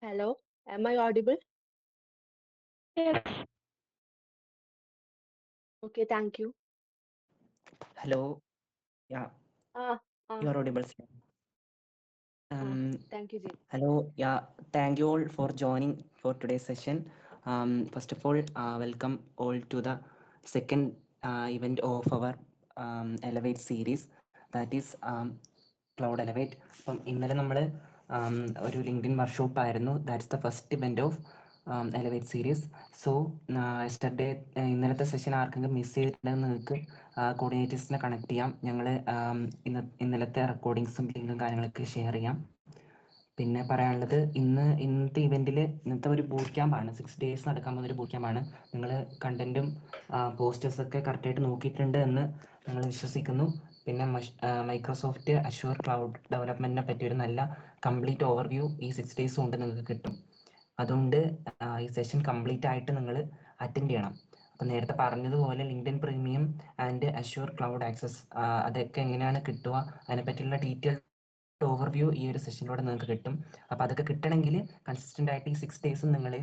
Hello, am I audible? Yes. Okay, thank you. Hello. Yeah, Ah, ah, you are audible. Sir. ah, Um, Thank you, Jay. Hello. Yeah, thank you all for joining for today's session. First of all, welcome all to the second event of our Elevate series. That is Cloud Elevate. അപ്പം ഇന്നലെ നമ്മൾ ഒരു LinkedIn workshop ആയിരുന്നു. That's the first event of elevate series. So yesterday ഇന്നലത്തെ session ആർക്കെങ്കിലും miss ചെയ്തിട്ടുണ്ടെങ്കിൽ നിങ്ങൾക്ക് കോർഡിനേറ്റേഴ്സിനെ connect ചെയ്യാം. ഞങ്ങൾ ഇന്നലത്തെ റെക്കോർഡിങ്സും ലിങ്കും കാര്യങ്ങളൊക്കെ ഷെയർ ചെയ്യാം. പിന്നെ പറയാനുള്ളത് ഇന്നത്തെ ഇവന്റിൽ ഇന്നത്തെ ഒരു ബൂട്ട് ക്യാമ്പാണ്. 6 days നടക്കാൻ പോകുന്ന ഒരു ബൂട്ട് ക്യാമ്പാണ്. നിങ്ങൾ കണ്ടന്റും പോസ്റ്റേഴ്സൊക്കെ കറക്റ്റായിട്ട് നോക്കിയിട്ടുണ്ട് എന്ന് ഞങ്ങൾ വിശ്വസിക്കുന്നു. പിന്നെ മൈക്രോസോഫ്റ്റ് അഷ്യൂർ ക്ലൗഡ് ഡെവലപ്മെന്റിനെ പറ്റി ഒരു നല്ല കംപ്ലീറ്റ് ഓവർവ്യൂ ഈ 6 days കൊണ്ട് നിങ്ങൾക്ക് കിട്ടും. അതുകൊണ്ട് ഈ സെഷൻ കംപ്ലീറ്റ് ആയിട്ട് നിങ്ങൾ അറ്റൻഡ് ചെയ്യണം. അപ്പം നേരത്തെ പറഞ്ഞതുപോലെ LinkedIn premium and assure cloud access അതൊക്കെ എങ്ങനെയാണ് കിട്ടുക അതിനെപ്പറ്റിയുള്ള ഡീറ്റെയിൽ ഓവർവ്യൂ ഈ ഒരു സെഷനിലൂടെ നിങ്ങൾക്ക് കിട്ടും. അപ്പോൾ അതൊക്കെ കിട്ടണമെങ്കിൽ കൺസിസ്റ്റൻ്റ് ആയിട്ട് ഈ 6 days നിങ്ങൾ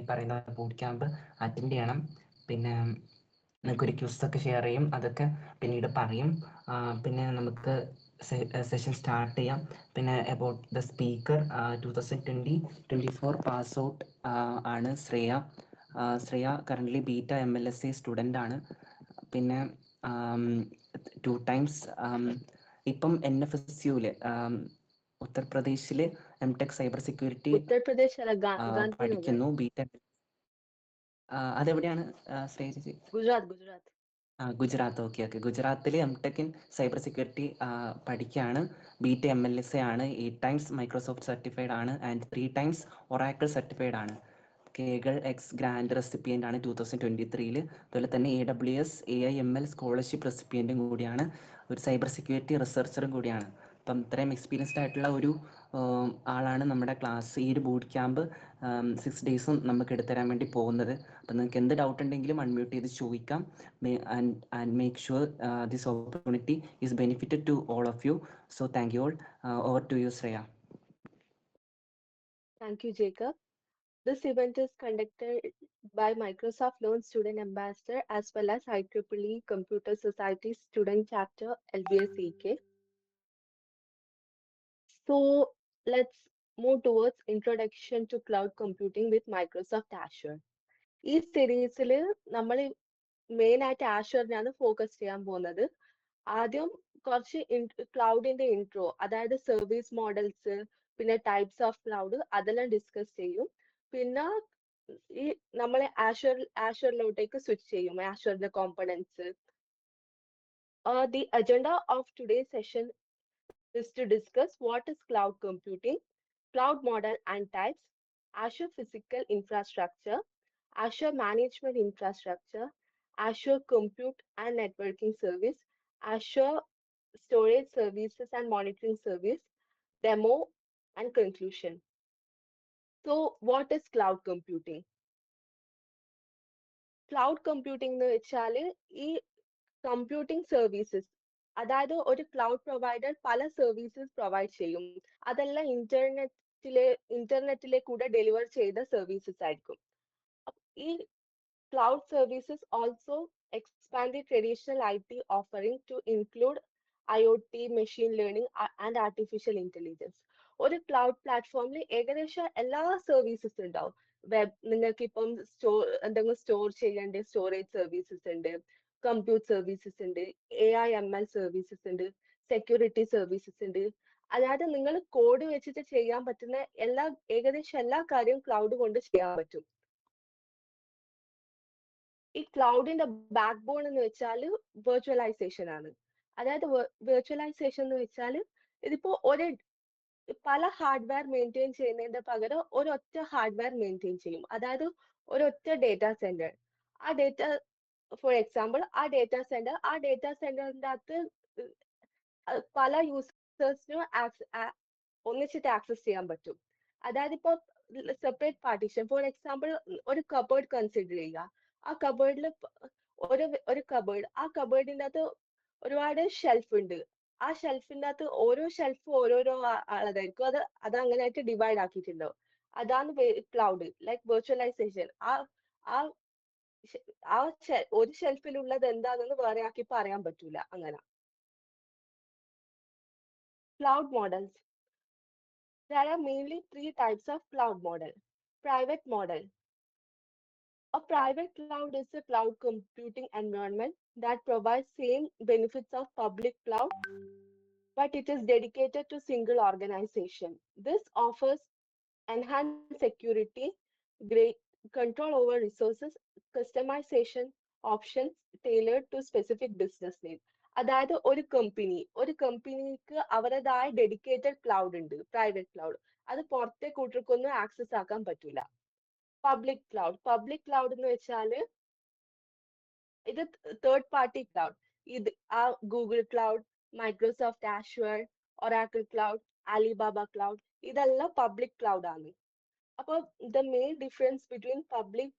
ഈ പറയുന്ന ബൂട്ട് ക്യാമ്പ് അറ്റൻഡ് ചെയ്യണം. പിന്നെ നിങ്ങൾക്കൊരു ക്വിസൊക്കെ ഷെയർ ചെയ്യും, അതൊക്കെ പിന്നീട് പറയും. പിന്നെ നമുക്ക് സെഷൻ സ്റ്റാർട്ട് ചെയ്യാം. പിന്നെ about the speaker 2020-24 pass out ആണ് Shreya. Shreya currently beta MLSA student ആണ്. പിന്നെ 2 times ഇപ്പം NFSUവിൽ ഉത്തർപ്രദേശിൽ MTech cyber security Uttar Pradesh അല്ല Gandhinagar. പഠിക്കുന്നു. ബിടെക് അതെവിടെയാണ് ശ്രേയ ചേച്ചി? Gujarat. ഗുജറാത്ത്. Okay okay. ഗുജറാത്തിൽ MTech ഇൻ സൈബർ സെക്യൂരിറ്റി പഠിക്കുകയാണ്. BTech MLSA ആണ്. 8 times മൈക്രോസോഫ്റ്റ് സർട്ടിഫൈഡ് ആണ് ആൻഡ് 3 times ഒറാക്കിൾ സർട്ടിഫൈഡ് ആണ്. കേഗൾ എക്സ് ഗ്രാൻഡ് റെസിപ്പിയൻ്റ് ആണ് 2023. അതുപോലെ തന്നെ AWS AIML സ്കോളർഷിപ്പ് റെസിപ്പിയൻറ്റും കൂടിയാണ്. ഒരു സൈബർ സെക്യൂരിറ്റി റിസർച്ചറും കൂടിയാണ്. അപ്പം ഇത്രയും എക്സ്പീരിയൻസ്ഡ് ആയിട്ടുള്ള ഒരു ആളാണ് നമ്മുടെ ക്ലാസ് ഈ ഒരു ബൂട്ട് ക്യാമ്പ് 6 days നമുക്ക് എടുത്തുതരാൻ വേണ്ടി പോകുന്നത്. അപ്പം നിങ്ങൾക്ക് എന്ത് ഡൗട്ട് ഉണ്ടെങ്കിലും അൺമ്യൂട്ട് ചെയ്ത് ചോദിക്കാം. and make sure this opportunity is benefited to all of you. So thank you all. Over to you, Shreya. Thank you, Jacob. This event is conducted by Microsoft Learn Student Ambassador as well as IEEE Computer Society Student Chapter LBS-EK. So let's move towards Introduction to Cloud Computing with Microsoft Azure. ഈ സീരീസിൽ നമ്മൾ main ആയിട്ട് ആഷറിനാണ് focus ചെയ്യാൻ പോകുന്നത്. ആദ്യം കുറച്ച് ക്ലൗഡിന്റെ intro, അതായത് service models, പിന്നെ ടൈപ്സ് ഓഫ് ക്ലൗഡ് അതെല്ലാം ഡിസ്കസ് ചെയ്യും. പിന്നെ ഈ നമ്മളെ ആഷറിലോട്ടേക്ക് സ്വിച്ച് ചെയ്യും, ആഷറിന്റെ components. The agenda of today's session is to discuss what is cloud computing, cloud model and types, Azure physical infrastructure, Azure Management Infrastructure, Azure Compute and Networking Service, Azure Storage Services and Monitoring Service, Demo, and Conclusion. So, what is cloud computing? Cloud computing എന്ന് വെച്ചാൽ ഈ computing services, അതായത് ഒരു cloud provider പല services provide ചെയ്യും. അതെല്ലാം ഇന്റർനെറ്റിലെ കൂടെ deliver ചെയ്ത സർവീസസ് ആയിരിക്കും. ഈ cloud services also expand the traditional IT offering to include IoT, machine learning, and artificial intelligence. ഒരു ക്ലൗഡ് പ്ലാറ്റ്ഫോമിൽ ഏകദേശം എല്ലാ സർവീസസ് ഉണ്ടാവും. നിങ്ങൾക്ക് ഇപ്പം എന്തെങ്കിലും സ്റ്റോർ ചെയ്യേണ്ട സ്റ്റോറേജ് സർവീസസ് ഉണ്ട്, കമ്പ്യൂട്ട് സർവീസസ് ഉണ്ട്, AI/ML സർവീസസ് ഉണ്ട്, സെക്യൂരിറ്റി സർവീസസ് ഉണ്ട്. അതായത് നിങ്ങൾ കോഡ് വെച്ചിട്ട് ചെയ്യാൻ പറ്റുന്ന ഏകദേശം എല്ലാ കാര്യവും ക്ലൗഡ് കൊണ്ട് ചെയ്യാൻ പറ്റും. ഈ ക്ലൗഡിന്റെ ബാക്ക് ബോൺ എന്ന് വെച്ചാൽ വെർച്വലൈസേഷൻ ആണ്. അതായത് വെർച്വലൈസേഷൻ എന്ന് വെച്ചാൽ ഇതിപ്പോ പല ഹാർഡ്വെയർ മെയിൻറ്റെയിൻ ചെയ്യുന്നതിന്റെ പകരം ഒരൊറ്റ ഹാർഡ്വെയർ മെയിൻറ്റെയിൻ ചെയ്യും. അതായത് ഒരൊറ്റ ഡേറ്റാ സെന്റർ. ഫോർ എക്സാമ്പിൾ ആ ഡേറ്റാ സെന്ററിന്റെ അകത്ത് പല യൂസേഴ്സിനും ഒന്നിച്ചിട്ട് ആക്സസ് ചെയ്യാൻ പറ്റും. അതായത് ഇപ്പൊ സെപ്പറേറ്റ് പാർട്ടീഷൻ, ഫോർ എക്സാമ്പിൾ ഒരു കബേർഡ് കൺസിഡർ ചെയ്യുക. ആ കബേർഡിൽ ഒരു കബേർഡ്, ആ കബേർഡിന്റെ അകത്ത് ഒരുപാട് ഷെൽഫ് ഉണ്ട്. ആ ഷെൽഫിന്റെ അകത്ത് ഓരോ ഷെൽഫും ഓരോരോ ആളതായിരിക്കും. അത് അങ്ങനെയായിട്ട് ഡിവൈഡ് ആക്കിയിട്ടുണ്ടാവും. അതാണ് ക്ലൗഡ്, ലൈക്ക് വെർച്വലൈസേഷൻ. ആ ഷെ- ഒരു ഷെൽഫിലുള്ളത് എന്താണെന്ന് വേറെ ആക്കി പറയാൻ പറ്റൂല അങ്ങനെ. Cloud models. There are mainly three types of cloud model. Private model. A private cloud is a cloud computing environment that provides same benefits of public cloud, but it is dedicated to single organization. This offers enhanced security, great control over resources, customization options tailored to specific business needs. അതായത് ഒരു കമ്പനിക്ക് അവരുടേതായ dedicated cloud ഉണ്ട്, private cloud. അത് പുറത്തെ കൂട്ടർക്കൊന്നും access ആക്കാൻ പറ്റൂല. Public cloud എന്ന് വെച്ചാൽ ഇത് തേർഡ് പാർട്ടി ക്ലൗഡ്. ഇത് ആ Google cloud, Microsoft Azure, Oracle cloud, Alibaba cloud, ഇതെല്ലാം പബ്ലിക് ക്ലൗഡ് ആണ്. അപ്പോൾ the main difference between public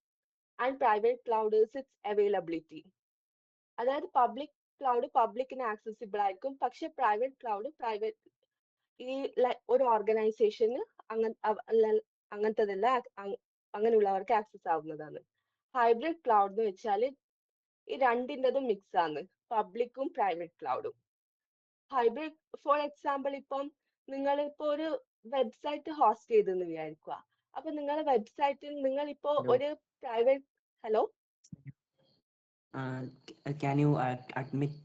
and private cloud is its availability. അതായത് പബ്ലിക് ക്ലൗഡ് പബ്ലിക്കിന് ആക്സസിബിൾ ആയിരിക്കും, പക്ഷെ പ്രൈവറ്റ് ഈ ഒരു ഓർഗനൈസേഷന് അങ്ങനത്തതല്ല, അങ്ങനെയുള്ളവർക്ക് ആക്സസ് ആവുന്നതാണ്. ഹൈബ്രിഡ് ക്ലൗഡ് എന്ന് വെച്ചാൽ ഈ രണ്ടിൻ്റെതും മിക്സ് ആണ്, പബ്ലിക്കും പ്രൈവറ്റ് ക്ലൗഡും. ഹൈബ്രിഡ് ഫോർ എക്സാമ്പിൾ, ഇപ്പം നിങ്ങൾ ഇപ്പോൾ ഒരു വെബ്സൈറ്റ് ഹോസ്റ്റ് ചെയ്തെന്ന് വിചാരിക്കുക. അപ്പൊ നിങ്ങളുടെ വെബ്സൈറ്റിൽ നിങ്ങൾ ഇപ്പോൾ ഹലോ ഒരു private hello can you admit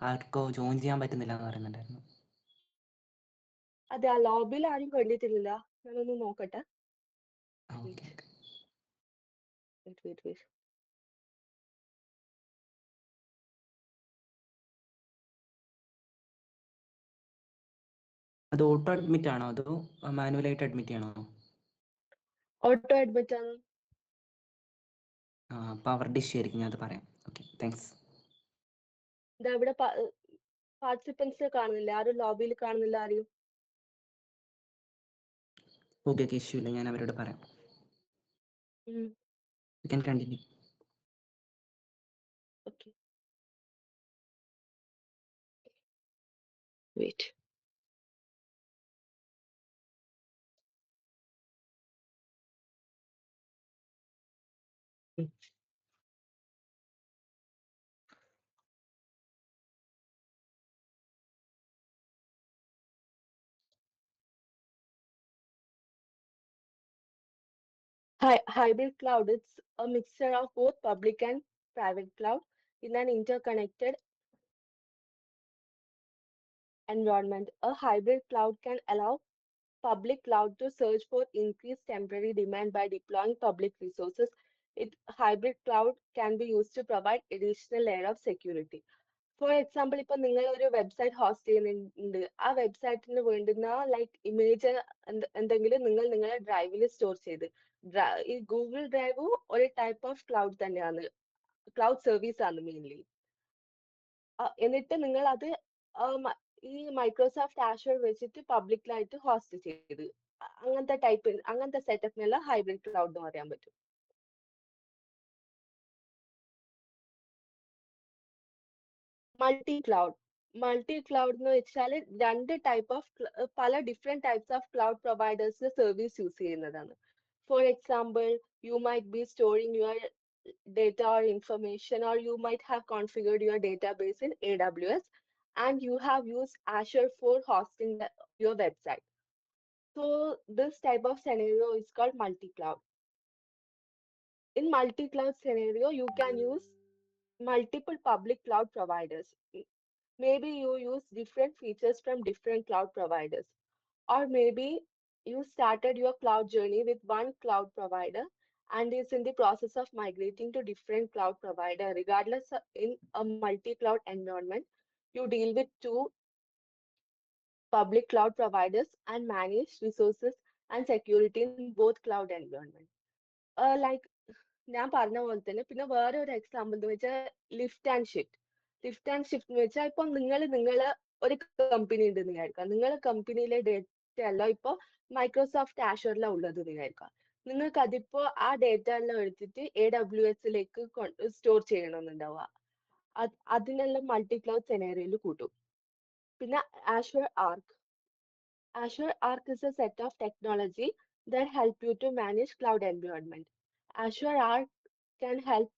ആർക്കോ ജോയിൻ ചെയ്യാൻ പറ്റുന്നില്ല എന്ന് പറയുന്നുണ്ടായിരുന്നു. അതെ, ആ ലോബിയിൽ ആരും കണ്ടിട്ടില്ല. ഞാനൊന്ന് നോക്കട്ടെ. ഓക്കെ. വെയിറ്റ്. അത് ഓട്ടോ അഡ്മിറ്റ് ആണോ അതോ മാനുവലായിട്ട് അഡ്മിറ്റ് ചെയ്യണോ? ഓട്ടോ അഡ്മിറ്റ് ആണ്. അപ്പോൾ അവരുടെ ഇഷ്യൂ ആയിരിക്കും, ഞാൻ അത് പറയാം. Okay, thanks. ഇതാ ഇവിടെ പാർട്ടിസിപ്പൻസ് കാണുന്നില്ല, ആരും ലോബിയിൽ കാണുന്നില്ല ആരെയും. ഓക്കെ, ഇഷ്യൂ ഇല്ല, ഞാൻ അവരോട് പറയാം. You can continue. Okay, wait. Hybrid cloud, it's a mixture of both public and private cloud in an interconnected environment. A hybrid cloud can allow public cloud to search for increased temporary demand by deploying public resources. Hybrid cloud can be used to provide additional layer of security. For example, ഇപ്പൊ നിങ്ങൾ ഒരു website host ചെയ്യുന്നുണ്ട്, ആ വെബ്സൈറ്റിന് വേണ്ടുന്ന like image എന്തെങ്കിലും നിങ്ങൾ നിങ്ങളുടെ ഡ്രൈവിൽ സ്റ്റോർ ചെയ്ത്, ഈ ഗൂഗിൾ ഡ്രൈവ് ഒരു ടൈപ്പ് ഓഫ് ക്ലൗഡ് തന്നെയാണ്, ക്ലൗഡ് സർവീസ് ആണ് മെയിൻലി. എന്നിട്ട് നിങ്ങൾ അത് ഈ മൈക്രോസോഫ്റ്റ് ആഷ്വർ വെച്ചിട്ട് പബ്ലിക്കിലായിട്ട് ഹോസ്റ്റ് ചെയ്ത്, അങ്ങനത്തെ സെറ്റപ്പിനെല്ലാം ഹൈബ്രിഡ് ക്ലൗഡ് എന്ന് പറയാൻ പറ്റും. മൾട്ടി ക്ലൗഡ് എന്ന് വെച്ചാൽ രണ്ട് ടൈപ്പ് ഓഫ് പല different types of cloud providers service use ചെയ്യുന്നതാണ്. For example, you might be storing your data or information, or you might have configured your database in AWS and you have used Azure for hosting your website. So this type of scenario is called multi-cloud. In multi-cloud scenario, you can use multiple public cloud providers. Maybe you use different features from different cloud providers, or maybe you started your cloud journey with one cloud provider and is in the process of migrating to different cloud provider. Regardless, in a multi-cloud environment, you deal with two public cloud providers and manage resources and security in both cloud environment. Like ഞാൻ പറഞ്ഞ പോലെ തന്നെ പിന്നെ വേറെ ഒരു example എന്ന് വെച്ചാൽ lift and shift എന്ന് വെച്ചാൽ ഇപ്പൊ നിങ്ങള് ഒരു കമ്പനി ഉണ്ട് വിചാരിക്കാം, നിങ്ങളെ കമ്പനിയിലെ ഡേറ്റ എല്ലാം ഇപ്പൊ മൈക്രോസോഫ്റ്റ് ആഷറിലാണ് ഉള്ളത് വിചാരിക്കാം. നിങ്ങൾക്ക് അതിപ്പോ ആ ഡേറ്റ എല്ലാം എടുത്തിട്ട് AWSലേക്ക് സ്റ്റോർ ചെയ്യണമെന്നുണ്ടാവുക. അതിനെല്ലാം മൾട്ടി ക്ലൗഡ് സെനേറിയോയിൽ കൂട്ടും. പിന്നെ Azure Arc is a set of technology that help you to manage cloud environment. Azure Arc can help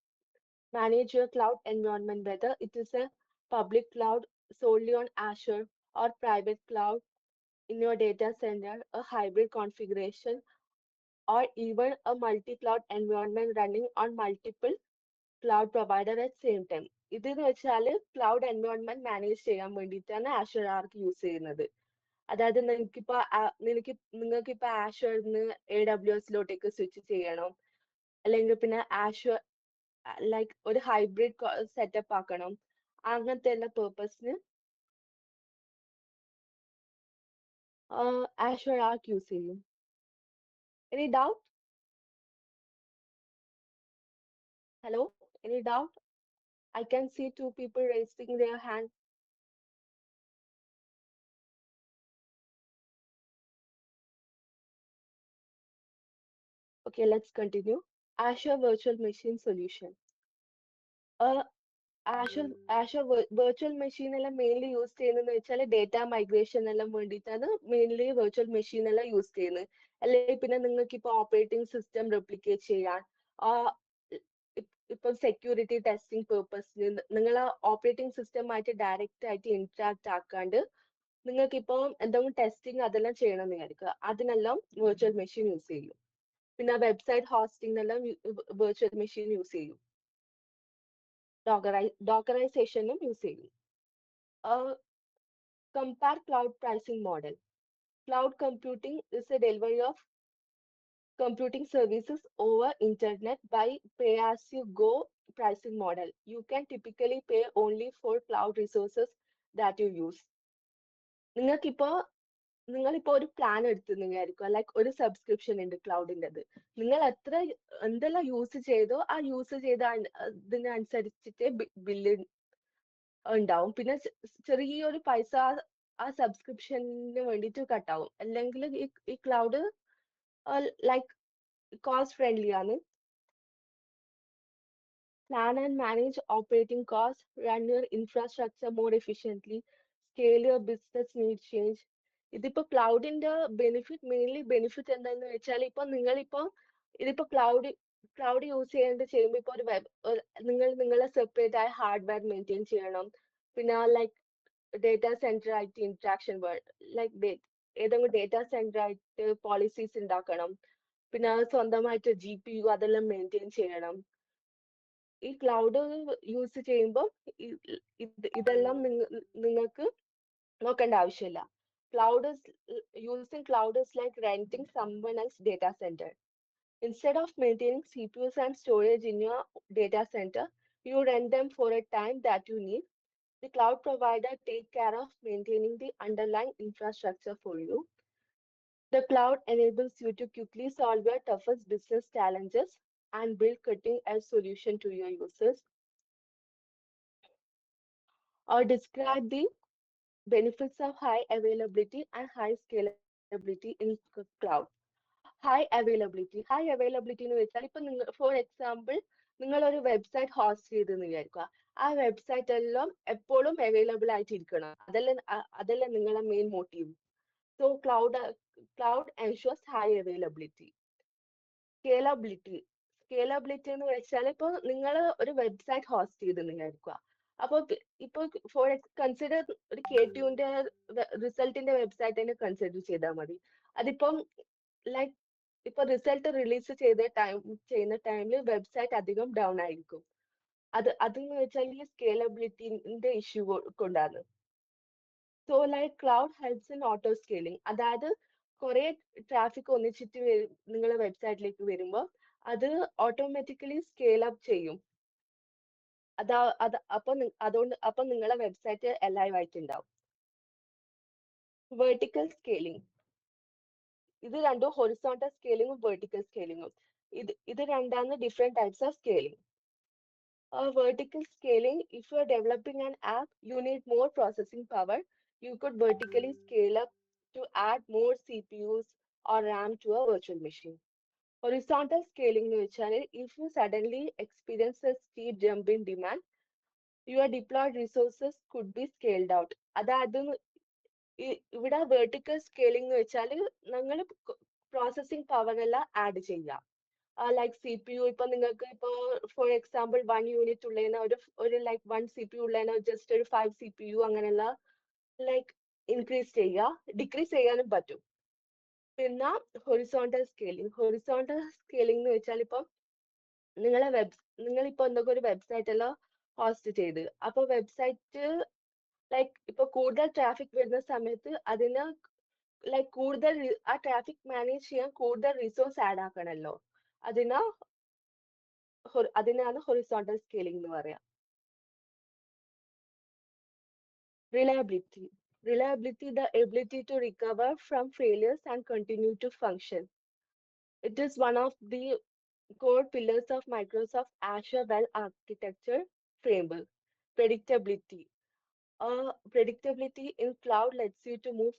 manage your cloud environment, whether it is a public cloud solely on Azure or private cloud in your data center, a hybrid configuration, or even a multi-cloud environment running on multiple cloud provider at same time. ഇതെന്ന് വെച്ചാൽ cloud environment manage ചെയ്യാൻ വേണ്ടിയിട്ടാണ് ആഷർ ആർക്ക് use ചെയ്യുന്നത്. അതായത് നിങ്ങൾക്കിപ്പോ ആഷറിന്ന് AWS switch ചെയ്യണം, അല്ലെങ്കിൽ പിന്നെ ആഷർ like ഒരു ഹൈബ്രിഡ് സെറ്റപ്പ് ആക്കണം, അങ്ങനത്തെ എല്ലാ പേർപ്പസിന് ആഷർ ആർക്ക് യൂസ് ചെയ്യും. Any doubt? Hello? Any doubt? I can see two people raising their hand. Okay, let's continue. Azure Virtual Machine Solution. Uh, Azure Virtual Machine എല്ലാം മെയിൻലി യൂസ് ചെയ്യുന്നതെന്ന് വെച്ചാൽ ഡേറ്റ മൈഗ്രേഷൻ എല്ലാം വേണ്ടിയിട്ടാണ് mainly virtual machine എല്ലാം use ചെയ്യുന്നത്. അല്ലെങ്കിൽ പിന്നെ നിങ്ങൾക്ക് ഇപ്പോൾ ഓപ്പറേറ്റിംഗ് സിസ്റ്റം റെപ്ലിക്കേറ്റ് ചെയ്യാൻ, ആ ഇപ്പൊ സെക്യൂരിറ്റി ടെസ്റ്റിംഗ് പേർപ്പസിന് നിങ്ങൾ ഓപ്പറേറ്റിംഗ് സിസ്റ്റമായിട്ട് ഡയറക്റ്റ് ആയിട്ട് ഇന്ററാക്ട് ആക്കാണ്ട് നിങ്ങൾക്ക് ഇപ്പോൾ എന്തെങ്കിലും ടെസ്റ്റിംഗ് അതെല്ലാം ചെയ്യണമെന്ന് വിചാരിക്കുക, അതിനെല്ലാം വെർച്വൽ മെഷീൻ യൂസ് ചെയ്യും. പിന്നെ വെബ്സൈറ്റ് ഹോസ്റ്റിംഗിനെല്ലാം വെർച്വൽ മെഷീൻ യൂസ് ചെയ്യും. ഡോക്കറൈസേഷനും യൂസ് ചെയ്യും. Compare cloud pricing model. Cloud computing is a delivery of computing services over internet by pay-as-you-go pricing model. You can typically pay only for cloud resources that you use. നിങ്ങൾക്കിപ്പോ നിങ്ങളിപ്പോ ഒരു plan എടുത്തെന്ന് വിചാരിക്കുക, like ഒരു subscription ഉണ്ട് ക്ലൗഡിൻ്റെത്. നിങ്ങൾ എന്തെല്ലാം use ചെയ്തോ ആ യൂസ് ചെയ്ത ഇതിനനുസരിച്ചിട്ട് ബില്ല് ഉണ്ടാവും. പിന്നെ ചെറിയൊരു പൈസ ആ സബ്സ്ക്രിപ്ഷന് വേണ്ടിയിട്ട് കട്ടാവും. അല്ലെങ്കിൽ ഈ ക്ലൗഡ് ലൈക്ക് കോസ്റ്റ് ഫ്രണ്ട്ലി ആണ്. Plan and manage operating costs, run your infrastructure more efficiently, scale your business need change. ഇതിപ്പോ ക്ലൗഡിന്റെ മെയിൻലി ബെനിഫിറ്റ് എന്താന്ന് വെച്ചാൽ ഇപ്പൊ ഇതിപ്പോ ക്ലൗഡ് യൂസ് ചെയ്യുമ്പോൾ ഇപ്പൊ ഒരു നിങ്ങളെ സെപ്പറേറ്റ് ആയ ഹാർഡ്വെയർ മെയിൻറ്റെയിൻ ചെയ്യണം. പിന്നെ ലൈക്ക് ഡേറ്റാ സെന്റർ ആയിട്ട് ഇന്ററാക്ഷൻ ലൈക്ക് ഏതെങ്കിലും ഡേറ്റാ സെന്റർ ആയിട്ട് പോളിസീസ് ഉണ്ടാക്കണം. പിന്നെ സ്വന്തമായിട്ട് GPU അതെല്ലാം മെയിൻറ്റെയിൻ ചെയ്യണം. ഈ ക്ലൗഡ് യൂസ് ചെയ്യുമ്പോൾ ഇതെല്ലാം നിങ്ങൾക്ക് നോക്കേണ്ട ആവശ്യമില്ല. Using cloud is like renting someone else's data center. Instead of maintaining CPUs and storage in your data center, you rent them for a time that you need. The cloud provider take care of maintaining the underlying infrastructure for you. The cloud enables you to quickly solve your toughest business challenges and build cutting-edge solution to your users. Or describe the benefits of high availability and high scalability in cloud. High availability എന്ന് വെച്ചാൽ ഇപ്പൊ നിങ്ങൾ for example നിങ്ങൾ ഒരു website host ചെയ്തെന്ന് വിചാരിക്കുക. ആ website എല്ലാം എപ്പോഴും അവൈലബിൾ ആയിട്ടിരിക്കണം. അതല്ല നിങ്ങളെ main motive. So cloud ensures high availability. Scalability എന്ന് വെച്ചാൽ ഇപ്പൊ നിങ്ങൾ ഒരു വെബ്സൈറ്റ് ഹോസ്റ്റ് ചെയ്തെന്ന് വിചാരിക്കുക. അപ്പൊ ഇപ്പൊ ഫോർ കൺസിഡർ ഒരു KTUവിന്റെ റിസൾട്ടിന്റെ വെബ്സൈറ്റ് തന്നെ കൺസിഡർ ചെയ്താൽ മതി. അതിപ്പം ലൈക്ക് ഇപ്പൊ റിസൾട്ട് റിലീസ് ചെയ്യുന്ന ടൈമിൽ വെബ്സൈറ്റ് അധികം ഡൗൺ ആയിരിക്കും. അതെന്ന് വെച്ചാൽ ഈ സ്കേലബിലിറ്റിന്റെ ഇഷ്യൂ കൊണ്ടാണ്. So like cloud helps in auto scaling. അതായത് കുറെ ട്രാഫിക് ഒന്നിച്ചിട്ട് നിങ്ങളെ വെബ്സൈറ്റിലേക്ക് വരുമ്പോൾ അത് ഓട്ടോമാറ്റിക്കലി സ്കെയിൽ അപ്പ് ചെയ്യും. അപ്പൊ നിങ്ങളെ വെബ്സൈറ്റ് ലൈവ് ആയിട്ടുണ്ടാവും. Vertical scaling. ഇത് രണ്ടും ഹൊറിസോണ്ടൽ സ്കെയിലിംഗും വെർട്ടിക്കൽ സ്കെയിലിംഗും. ഇത് രണ്ടാണ് different types of scaling. Vertical scaling, if you're developing an app, you need more processing power. You could vertically scale up to add more CPUs or RAM to a virtual machine. Horizontal scaling എന്ന് വെച്ചാൽ if you suddenly experience a steep jump in demand, your deployed resources could be scaled out. അതായത് ഇവിടെ vertical scaling എന്ന് വെച്ചാൽ നിങ്ങൾ processing power എല്ലാം add ചെയ്യാം. Like C P U ഇപ്പൊ നിങ്ങൾക്ക് ഇപ്പൊ ഫോർ എക്സാമ്പിൾ 1 യൂണിറ്റ് ഉള്ളതിന് ഒരു ലൈക്ക് 1 CPU ഉള്ളതിന് ജസ്റ്റ് ഒരു 5 CPU അങ്ങനെയുള്ള ലൈക്ക് ഇൻക്രീസ് ചെയ്യുക, ഡിക്രീസ് ചെയ്യാനും പറ്റും. പിന്നെ ഹൊറിസോണ്ടൽ സ്കെയിലിംഗ് എന്ന് വെച്ചാൽ ഇപ്പം നിങ്ങളിപ്പോ എന്തൊക്കെ ഒരു വെബ്സൈറ്റ് എല്ലാം ഹോസ്റ്റ് ചെയ്ത്, അപ്പൊ വെബ്സൈറ്റ് ലൈക്ക് ഇപ്പൊ കൂടുതൽ ട്രാഫിക് വരുന്ന സമയത്ത് അതിന് ലൈക്ക് ആ ട്രാഫിക് മാനേജ് ചെയ്യാൻ കൂടുതൽ റിസോഴ്സ് ആഡ് ആക്കണല്ലോ. അതിനാ അതിനാണ് ഹൊറിസോണ്ടൽ സ്കെയിലിംഗ് എന്ന് പറയാം. Reliability. Reliability, the ability to recover from failures and continue to function. It is one of the core pillars of Microsoft Azure Well Architecture framework. Predictability. Predictability in cloud lets you to move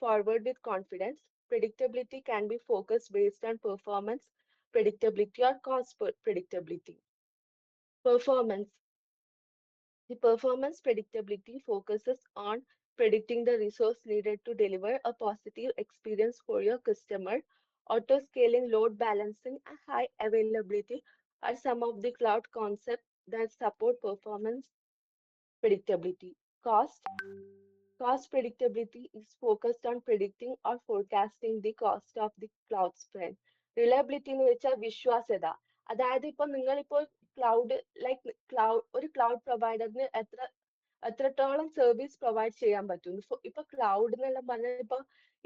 forward with confidence. Predictability can be focused based on performance predictability or cost predictability. Performance. The performance predictability focuses on predicting the resource needed to deliver a positive experience for your customer. Auto scaling, load balancing, and high availability are some of the cloud concepts that support performance predictability. Cost. Cost predictability is focused on predicting or forecasting the cost of the cloud spend. Reliability എന്ന് വെച്ചാൽ വിശ്വാസ്യത. അതായത് ഇപ്പൊ നിങ്ങളിപ്പോൾ ഒരു cloud പ്രൊവൈഡറിന് എത്രത്തോളം service provide ചെയ്യാൻ പറ്റും. ഇപ്പൊ ക്ലൗഡ് എന്നെല്ലാം പറഞ്ഞാൽ ഇപ്പൊ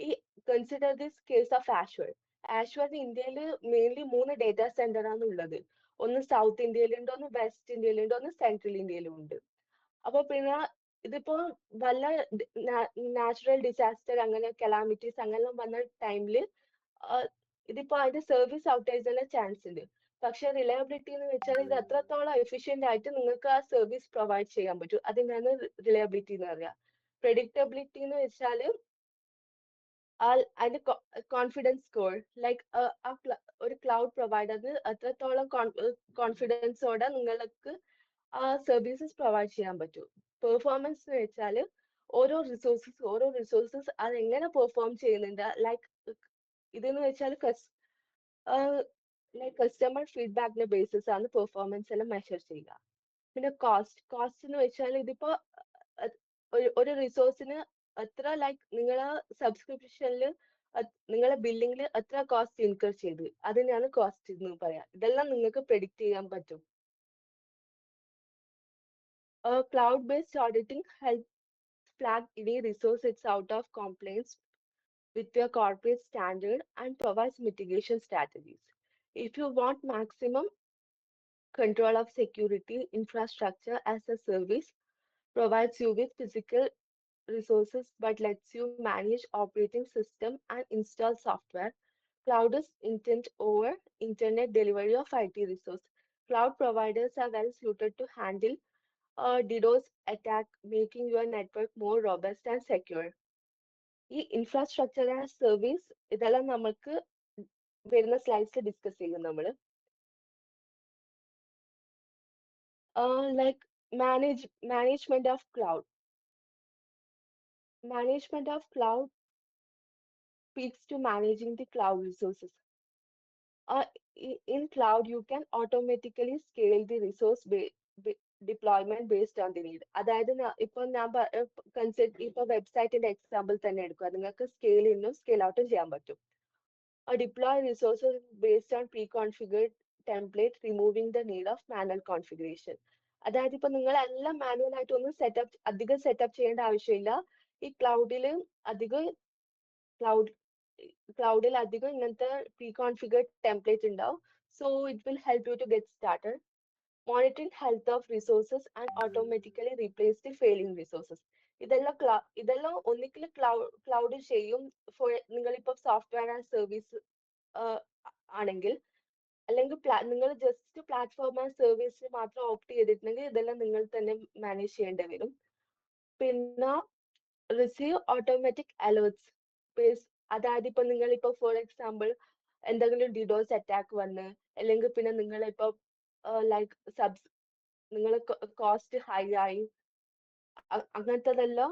ഈ കൺസിഡർ ദിസ് കേസ് ഓഫ് ആഷ്വർ. ആഷ്വറിന് ഇന്ത്യയിൽ മെയിൻലി 3 ഡേറ്റാ സെന്റർ ആണ് ഉള്ളത്. ഒന്ന് സൗത്ത് ഇന്ത്യയിലുണ്ട്, ഒന്ന് വെസ്റ്റ് ഇന്ത്യയിലുണ്ട്, ഒന്ന് സെൻട്രൽ ഇന്ത്യയിലും ഉണ്ട്. അപ്പൊ പിന്നെ ഇതിപ്പോ വല്ല നാച്ചുറൽ ഡിസാസ്റ്റർ അങ്ങനെ കലാമിറ്റീസ് അങ്ങനെ വന്ന ടൈമില് ഇതിപ്പോ അതിന്റെ സർവീസ് ഔട്ടേജിനുള്ള ചാൻസ് ഉണ്ട്. പക്ഷെ റിലയബിലിറ്റി എന്ന് വെച്ചാൽ ഇത് എത്രത്തോളം എഫിഷ്യന്റ് ആയിട്ട് നിങ്ങൾക്ക് ആ സർവീസ് പ്രൊവൈഡ് ചെയ്യാൻ പറ്റും, അതിനാണ് റിലയബിലിറ്റി എന്ന് പറയുക. പ്രെഡിക്റ്റബിലിറ്റി എന്ന് വെച്ചാൽ അതിന്റെ കോൺഫിഡൻസ് സ്കോർ, ലൈക്ക് ഒരു ക്ലൗഡ് പ്രൊവൈഡറിന് എത്രത്തോളം കോൺഫിഡൻസോടെ നിങ്ങൾക്ക് ആ സർവീസസ് പ്രൊവൈഡ് ചെയ്യാൻ പറ്റും. പെർഫോമൻസ് എന്ന് വെച്ചാൽ ഓരോ റിസോഴ്സസ് അതെങ്ങനെ പെർഫോം ചെയ്യുന്നുണ്ട്, ലൈക്ക് ഇതെന്ന് വെച്ചാൽ ലൈക്ക് കസ്റ്റമർ ഫീഡ്ബാക്കിന്റെ ബേസിസ് ആണ് പെർഫോമൻസ് എല്ലാം മെഷർ ചെയ്യുക. പിന്നെ കോസ്റ്റ് എന്ന് വെച്ചാൽ ഇതിപ്പോ ഒരു റിസോഴ്സിന് എത്ര ലൈക്ക് നിങ്ങളെ സബ്സ്ക്രിപ്ഷനിൽ നിങ്ങളെ ബില്ലിംഗിൽ എത്ര കോസ്റ്റ് ഇൻകർ ചെയ്ത്, അതിനാണ് കോസ്റ്റ് എന്ന് പറയാം. ഇതെല്ലാം നിങ്ങൾക്ക് പ്രെഡിക്റ്റ് ചെയ്യാൻ പറ്റും. Cloud-based auditing helps flag any resource that's out of compliance with your corporate standard and provides mitigation strategies. If you want maximum control of security, infrastructure as a service provides you with physical resources but lets you manage operating system and install software. Cloud is intent over internet delivery of IT resource. Cloud providers are well suited to handle DDoS attack, making your network more robust and secure. ഈ infrastructure as service ഇതെല്ലാം നമുക്ക് വരുന്ന സ്ലൈഡ്സിൽ discuss ചെയ്യും നമ്മൾ. Like management of cloud. Management of cloud speaks to managing the cloud resources. In cloud, you can automatically scale the resource deployment based on the need. അതായത് ഇപ്പൊ ഞാൻ ഇപ്പൊ വെബ്സൈറ്റിന്റെ എക്സാമ്പിൾ തന്നെ എടുക്കുക, നിങ്ങൾക്ക് സ്കെയിൽ ഇന്നും സ്കെയിൽ ഔട്ടും ചെയ്യാൻ പറ്റും. Deploy resources based on pre-configured template, removing the need of manual configuration. അതായത് ഇപ്പൊ നിങ്ങൾ എല്ലാം മാനുവൽ ആയിട്ട് ഒന്നും അധികം സെറ്റപ്പ് ചെയ്യേണ്ട ആവശ്യമില്ല. ഈ ക്ലൗഡിൽ അധികം ഇങ്ങനത്തെ pre-configured template ഉണ്ടാവും. So it will help you to get started. Monitoring health of resources and automatically replace the failing resources. ഇതെല്ലാം ഒന്നിക്കൽ ക്ലൗഡ് ചെയ്യും. നിങ്ങളിപ്പോ സോഫ്റ്റ്വെയർ ആൻഡ് സർവീസ് ആണെങ്കിൽ, അല്ലെങ്കിൽ നിങ്ങൾ ജസ്റ്റ് പ്ലാറ്റ്ഫോം ആൻഡ് സർവീസ് മാത്രം ഓപ്റ്റ് ചെയ്തിട്ടുണ്ടെങ്കിൽ ഇതെല്ലാം നിങ്ങൾ തന്നെ മാനേജ് ചെയ്യേണ്ടി വരും. പിന്നെ റിസീവ് ഓട്ടോമാറ്റിക് അലേർട്സ് ബേസ്, അതായത് ഇപ്പൊ നിങ്ങളിപ്പോ ഫോർ എക്സാമ്പിൾ എന്തെങ്കിലും ഡിഡോസ് അറ്റാക്ക് വന്ന്, അല്ലെങ്കിൽ പിന്നെ നിങ്ങളിപ്പോ ലൈക്ക് നിങ്ങൾ കോസ്റ്റ് ഹൈ ആയി, അങ്ങനത്തതെല്ലാം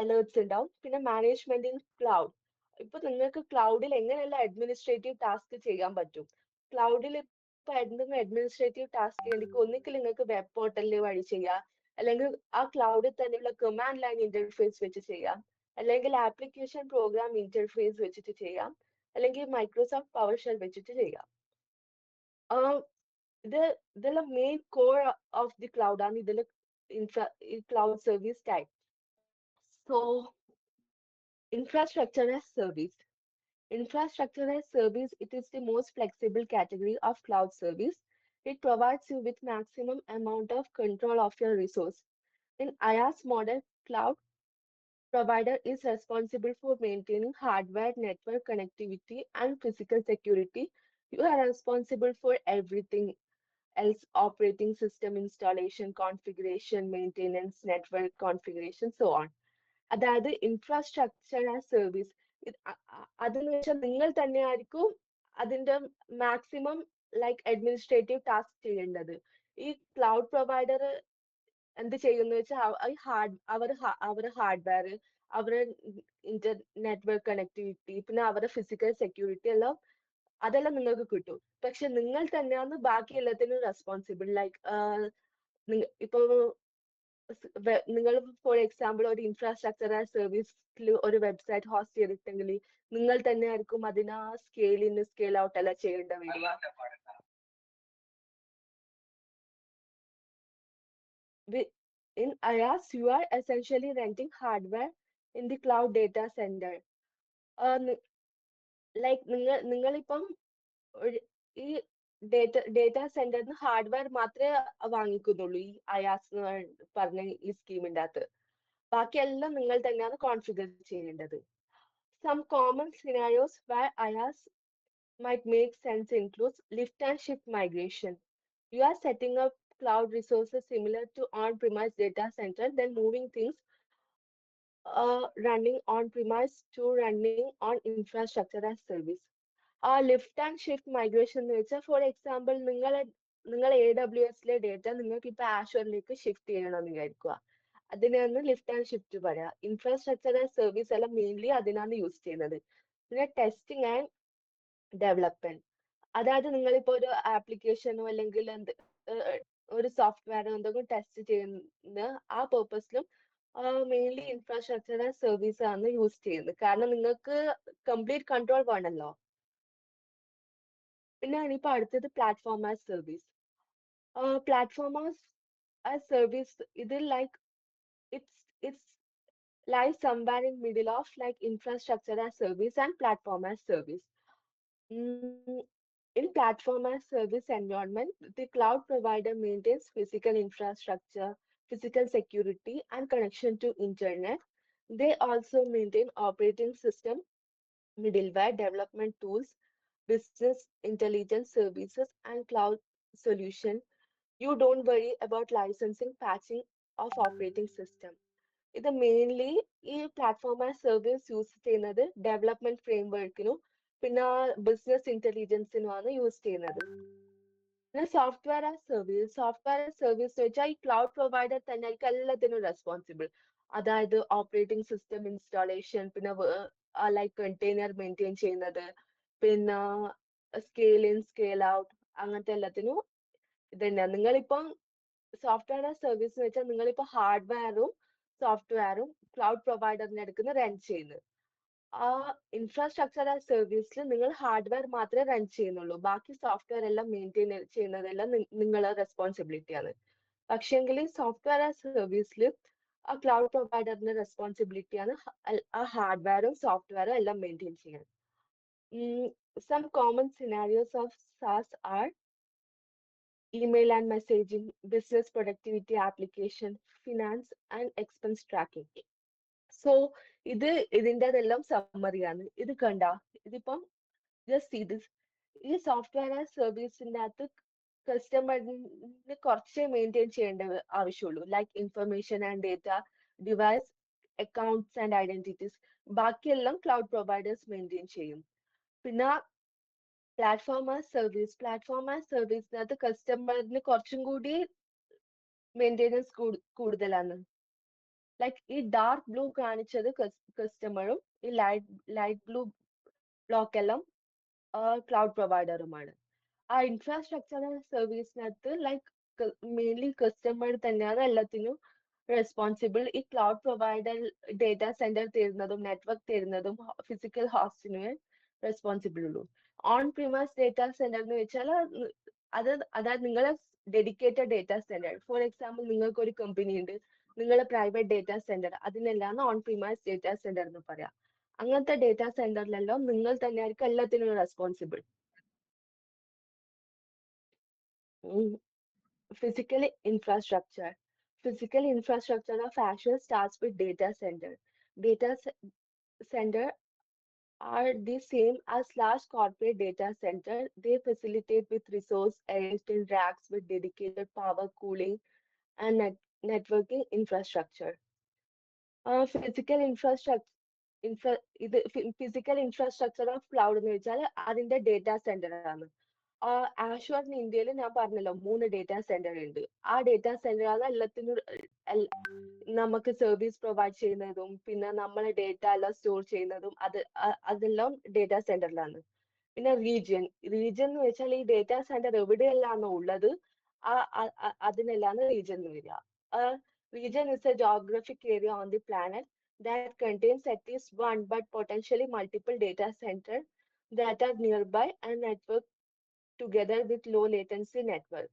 അലേർട്സ് ഉണ്ടാവും. പിന്നെ മാനേജ്മെന്റ് ഇൻ ക്ലൗഡ്, ഇപ്പൊ നിങ്ങൾക്ക് ക്ലൗഡിൽ എങ്ങനെയുള്ള അഡ്മിനിസ്ട്രേറ്റീവ് ടാസ്ക് ചെയ്യാൻ പറ്റും? ക്ലൗഡിൽ ഇപ്പൊ എന്തെങ്കിലും അഡ്മിനിസ്ട്രേറ്റീവ് ടാസ്ക് എനിക്ക് ഒന്നിക്കൽ നിങ്ങൾക്ക് വെബ് പോർട്ടലിൽ വഴി ചെയ്യാം, അല്ലെങ്കിൽ ആ ക്ലൗഡിൽ തന്നെയുള്ള കമാൻഡ് ലൈൻ ഇന്റർഫേസ് വെച്ച് ചെയ്യാം, അല്ലെങ്കിൽ ആപ്ലിക്കേഷൻ പ്രോഗ്രാം ഇന്റർഫേസ് വെച്ചിട്ട് ചെയ്യാം, അല്ലെങ്കിൽ മൈക്രോസോഫ്റ്റ് പവർ ഷെൽ വെച്ചിട്ട് ചെയ്യാം. ആഹ് ഇത് ഇതെല്ലാം main core of the cloud ആണ് ഇതിൽ ഈ cloud service type. So infrastructure as service. Infrastructure as service, it is the most flexible category of cloud service. It provides you with maximum amount of control of your resource. In IaaS model, cloud provider is responsible for maintaining hardware, network connectivity, and physical security. You are responsible for everything else: operating system installation, configuration, maintenance, network configuration, so on. അതായത് infrastructure as service. അതെന്ന് വെച്ചാൽ നിങ്ങൾ തന്നെയായിരിക്കും അതിന്റെ maximum like administrative task ചെയ്യേണ്ടത്. ഈ cloud provider എന്ത് ചെയ്യുന്ന വെച്ചാൽ അവരുടെ ഹാർഡ്വെയർ, അവരുടെ നെറ്റ്വർക്ക് കണക്ടിവിറ്റി, പിന്നെ അവരുടെ ഫിസിക്കൽ സെക്യൂരിറ്റി എല്ലാം അതെല്ലാം നിങ്ങൾക്ക് കിട്ടും. പക്ഷെ നിങ്ങൾ തന്നെയാണ് ബാക്കി എല്ലാത്തിനും റെസ്പോൺസിബിൾ. ലൈക്ക് ഇപ്പൊ നിങ്ങൾ ഫോർ എക്സാമ്പിൾ ഒരു ഇൻഫ്രാസ്ട്രക്ചർ ആസ് സർവീസിൽ ഒരു വെബ്സൈറ്റ് ഹോസ്റ്റ് ചെയ്തിട്ടെങ്കിൽ നിങ്ങൾ തന്നെ ആയിരിക്കും അതിന് ആ സ്കെയിൽ ഔട്ട് എല്ലാം ചെയ്യേണ്ടി വരിക. In IaaS, you are essentially renting hardware in the cloud data center. Like നിങ്ങളിപ്പം ഈ ഡേറ്റാ സെന്ററിന് ഹാർഡ്വെയർ മാത്രമേ വാങ്ങിക്കുന്നുള്ളൂ ഈ അയാസ് പറഞ്ഞ ഈ സ്കീമിന്റെ അകത്ത്. ബാക്കിയെല്ലാം നിങ്ങൾ തന്നെയാണ് കോൺഫിഗർ ചെയ്യേണ്ടത്. Some common scenarios where IaaS might make sense includes lift and shift migration. You are setting up cloud resources similar to on-premise data center, then moving things running on-premise to running on infrastructure as service. ആ lift and shift migration എന്ന് വെച്ചാൽ for example നിങ്ങൾ AWSലെ data നിങ്ങൾക്ക് ഇപ്പൊ ആഷറിലേക്ക് shift ചെയ്യണമെന്ന് വിചാരിക്കുക. അതിനാണ് lift and shift പറയാ. ഇൻഫ്രാസ്ട്രക്ചർ ആൻഡ് സർവീസ് എല്ലാം മെയിൻലി അതിനാണ് യൂസ് ചെയ്യുന്നത്. പിന്നെ ടെസ്റ്റിംഗ് ആൻഡ് ഡെവലപ്മെന്റ്, അതായത് നിങ്ങളിപ്പോ ഒരു ആപ്ലിക്കേഷനോ അല്ലെങ്കിൽ ഒരു സോഫ്റ്റ്വെയറോ എന്തെങ്കിലും ടെസ്റ്റ് ചെയ്യുന്ന ആ പേർപ്പസിലും മെയിൻലി ഇൻഫ്രാസ്ട്രക്ചർ ആൻഡ് സർവീസ് ആണ് യൂസ് ചെയ്യുന്നത്. കാരണം നിങ്ങൾക്ക് കംപ്ലീറ്റ് കൺട്രോൾ വേണമല്ലോ. പിന്നെ ഇനിയിപ്പോ അടുത്തത് platform as service. Platform as service ഇത് like it's lies somewhere in middle of like infrastructure as service and platform as service. Mm, in platform as service environment, the cloud provider maintains physical infrastructure, physical security, and connection to internet. They also maintain operating system, middleware, development tools, business intelligence services, and cloud solution. You don't worry about licensing, patching of operating system. ഇത് mainly ഈ platform as service use ചെയ്യുന്നത് development ഫ്രെയിംവർക്കിനും പിന്നെ business ഇന്റലിജൻസിനുമാണ് use ചെയ്യുന്നത്. പിന്നെ software as service എന്ന് വെച്ചാൽ ഈ cloud provider തന്നെ ആയിരിക്കും എല്ലാത്തിനും റെസ്പോൺസിബിൾ. അതായത് ഓപ്പറേറ്റിംഗ് സിസ്റ്റം ഇൻസ്റ്റാളേഷൻ, പിന്നെ ലൈക്ക് കണ്ടെയ്നർ മെയിൻറ്റെയിൻ ചെയ്യുന്നത്, പിന്നെ സ്കെയിൽ ഇൻ സ്കെയിൽ ഔട്ട്, അങ്ങനത്തെ എല്ലാത്തിനും ഇത് തന്നെയാണ്. നിങ്ങളിപ്പം സോഫ്റ്റ്വെയർ ആസ് സർവീസ് എന്ന് വെച്ചാൽ നിങ്ങളിപ്പോ ഹാർഡ്വെയറും സോഫ്റ്റ്വെയറും ക്ലൗഡ് പ്രൊവൈഡറിന്റെ അടുക്കുന്ന റൺ ചെയ്യുന്നത്. ആ ഇൻഫ്രാസ്ട്രക്ചർ ആസ് സർവീസിൽ നിങ്ങൾ ഹാർഡ്വെയർ മാത്രമേ റൺ ചെയ്യുന്നുള്ളൂ, ബാക്കി സോഫ്റ്റ്വെയർ എല്ലാം മെയിൻറ്റെയിൻ ചെയ്യുന്നതെല്ലാം നിങ്ങളുടെ റെസ്പോൺസിബിലിറ്റിയാണ്. പക്ഷേങ്കിൽ സോഫ്റ്റ്വെയർ ആസ് സർവീസിൽ ആ ക്ലൗഡ് പ്രൊവൈഡറിന്റെ റെസ്പോൺസിബിലിറ്റിയാണ് ആ ഹാർഡ്വെയറും സോഫ്റ്റ്വെയറും എല്ലാം മെയിൻറ്റെയിൻ ചെയ്യാൻ. Some common scenarios of SaaS are email and messaging, business productivity application, finance and expense tracking. So ഇതിൻ്റെതെല്ലാം സമ്മറിയാണ്. ഇത് കണ്ട ഇതിപ്പം ജസ്റ്റ് സീ ദിസ്. ഈ സോഫ്റ്റ്വെയർ ആസ് സർവീസിന്റെ അകത്ത് കസ്റ്റമറിന് കുറച്ചേ മെയിൻറ്റെയിൻ ചെയ്യേണ്ട ആവശ്യമുള്ളൂ, like information and data, device, accounts and identities. ബാക്കിയെല്ലാം ക്ലൗഡ് പ്രൊവൈഡേഴ്സ് മെയിൻറ്റെയിൻ ചെയ്യും. പിന്നെ പ്ലാറ്റ്ഫോം ആസ് സർവീസിനകത്ത് കസ്റ്റമറിന് കുറച്ചും കൂടി മെയിൻറ്റെനൻസ് കൂടുതലാണ്. ലൈക്ക് ഈ ഡാർക്ക് ബ്ലൂ കാണിച്ചത് കസ്റ്റമറും ഈ ലൈറ്റ് ബ്ലൂ ബ്ലോക്ക് എല്ലാം ക്ലൗഡ് പ്രൊവൈഡറുമാണ്. ആ ഇൻഫ്രാസ്ട്രക്ചർ സർവീസിനകത്ത് ലൈക്ക് മെയിൻലി കസ്റ്റമർ തന്നെയാണ് എല്ലാത്തിനും റെസ്പോൺസിബിൾ. ഈ ക്ലൗഡ് പ്രൊവൈഡർ ഡേറ്റാ സെന്റർ തരുന്നതും നെറ്റ്വർക്ക് തരുന്നതും ഫിസിക്കൽ ഹോസ്റ്റിന് റെസ്പോൺസിബിൾ ഉള്ളൂ. ഓൺ പ്രിമൈസ് ഡേറ്റാ സെന്റർ എന്ന് വെച്ചാൽ അതായത് നിങ്ങളെ dedicated data centre. For example നിങ്ങൾക്ക് ഒരു കമ്പനി ഉണ്ട്, നിങ്ങളെ പ്രൈവറ്റ് ഡേറ്റാ സെന്റർ, അതിനെല്ലാം ഓൺ പ്രിമൈസ് ഡേറ്റാ സെന്റർ എന്ന് പറയാം. അങ്ങനത്തെ ഡേറ്റാ സെന്ററിലെല്ലാം നിങ്ങൾ തന്നെയായിരിക്കും എല്ലാത്തിനും responsible. Physical infrastructure. Physical infrastructure of Azure starts with data center. Center are the same as large corporate data center. They facilitate with resource arranged in racks with dedicated power, cooling, and networking infrastructure. Physical infrastructure physical infrastructure of cloud എന്ന് വെച്ചാൽ അതിന്റെ data centre ആണ്. ആഷ്വറിന് ഇന്ത്യയിൽ ഞാൻ പറഞ്ഞല്ലോ 3 data centre ഉണ്ട്. ആ data centre ആണ് എല്ലാത്തിനും നമുക്ക് സർവീസ് പ്രൊവൈഡ് ചെയ്യുന്നതും പിന്നെ നമ്മളെ ഡേറ്റ എല്ലാം സ്റ്റോർ ചെയ്യുന്നതും അതെല്ലാം ഡേറ്റാ സെന്ററിലാണ്. പിന്നെ റീജിയൻ എന്ന് വെച്ചാൽ ഈ ഡേറ്റാ സെന്റർ എവിടെയെല്ലാമാണോ ഉള്ളത് അതിനെല്ലാം റീജിയൻ എന്ന് വരിക. Region is a geographic area on the planet that contains at least one but potentially multiple data centers that are nearby and network together with low latency network.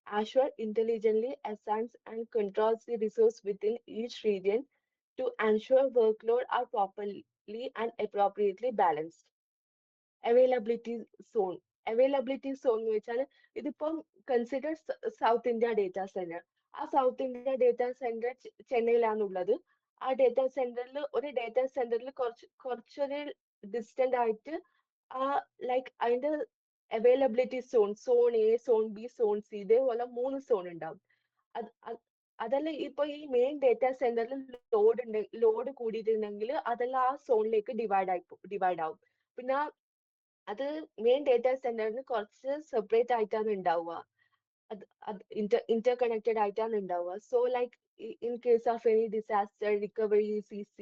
Azure intelligently assigns and controls the resource within each region to ensure workload are properly and appropriately balanced. Availability zone. Availability zone എന്ന് വെച്ചാൽ ഇതിപ്പം consider south India data centre. ആ south India data centre ചെന്നൈയിലാണുള്ളത്. ആ data സെന്ററിൽ ഒരു data സെന്ററിൽ കുറച്ചൊരു distant ആയിട്ട് ലൈക്ക് അതിന്റെ availability zone A, zone B, zone C, ഇതേപോലെ 3 സോൺ ഉണ്ടാവും. അതല്ല ഇപ്പൊ ഈ മെയിൻ ഡേറ്റാ സെന്ററിൽ ലോഡ് കൂടിയിട്ടുണ്ടെങ്കിൽ അതെല്ലാം ആ സോണിലേക്ക് ഡിവൈഡ് ആവും. പിന്നെ അത് മെയിൻ ഡേറ്റാ സെന്ററിന് കുറച്ച് സെപ്പറേറ്റ് ആയിട്ടാണ് ഉണ്ടാവുക. ഇന്റർ കണക്റ്റഡ് ആയിട്ടാണ് ഉണ്ടാവുക. So like in case of any disaster recovery CC,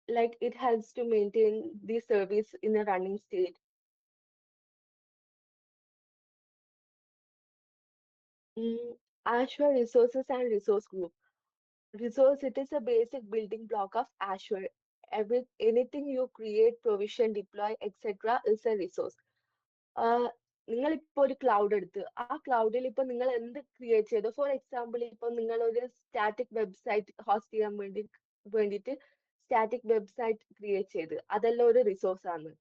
like it helps to maintain the service in a running state. Azure resources and resource group. Resource, it is a basic building block of Azure. Anything you create, provision, deploy, etc. is a resource. നിങ്ങളിപ്പോ ഒരു cloud എടുത്ത് ആ ക്ലൗഡിൽ ഇപ്പൊ നിങ്ങൾ എന്ത് create ചെയ്തു, for example ഇപ്പൊ നിങ്ങൾ ഒരു സ്റ്റാറ്റിക് വെബ്സൈറ്റ് ഹോസ്റ്റ് ചെയ്യാൻ വേണ്ടിയിട്ട് സ്റ്റാറ്റിക് വെബ്സൈറ്റ് ക്രിയേറ്റ് ചെയ്ത് അതെല്ലാം ഒരു റിസോഴ്സ് ആണ്.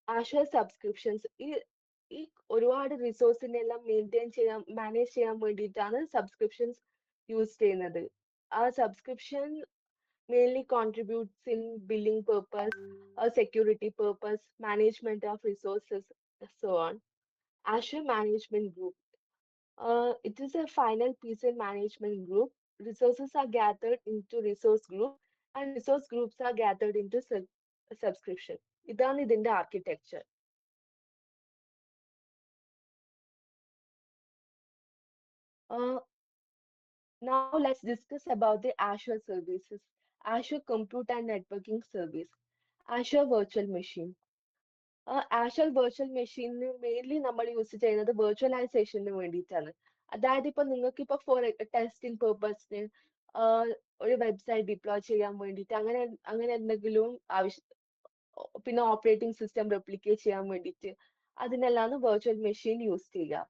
ആഷ്വർ സബ്സ്ക്രിപ്ഷൻസ് ഈ ഒരുപാട് റിസോഴ്സിനെ എല്ലാം മാനേജ് ചെയ്യാൻ വേണ്ടിയിട്ടാണ് സബ്സ്ക്രിപ്ഷൻസ് യൂസ് ചെയ്യുന്നത്. ആ subscription mainly contributes in billing purpose, security purpose, management of resources, so on. Azure Management Group. It is a final piece in management group. Resources are gathered into resource group and resource groups are gathered into subscription. ഇതാണ് ഇതിന്റെ architecture. Now let's discuss about the Azure services. Azure Compute and Networking Service. Azure Virtual Machine. Azure virtual മെഷീനിന് mainly നമ്മൾ use ചെയ്യുന്നത് വെർച്വലൈസേഷന് വേണ്ടിയിട്ടാണ്. അതായത് ഇപ്പൊ നിങ്ങൾക്ക് ഇപ്പൊ ഫോർ ടെസ്റ്റിംഗ് പേർപ്പസിന് ഒരു വെബ്സൈറ്റ് ഡിപ്ലോയ് ചെയ്യാൻ വേണ്ടിയിട്ട് അങ്ങനെ എന്തെങ്കിലും പിന്നെ ഓപ്പറേറ്റിംഗ് സിസ്റ്റം റെപ്ലിക്കേറ്റ് ചെയ്യാൻ വേണ്ടിയിട്ട് അതിനെല്ലാം വെർച്വൽ മെഷീൻ യൂസ് ചെയ്യുക.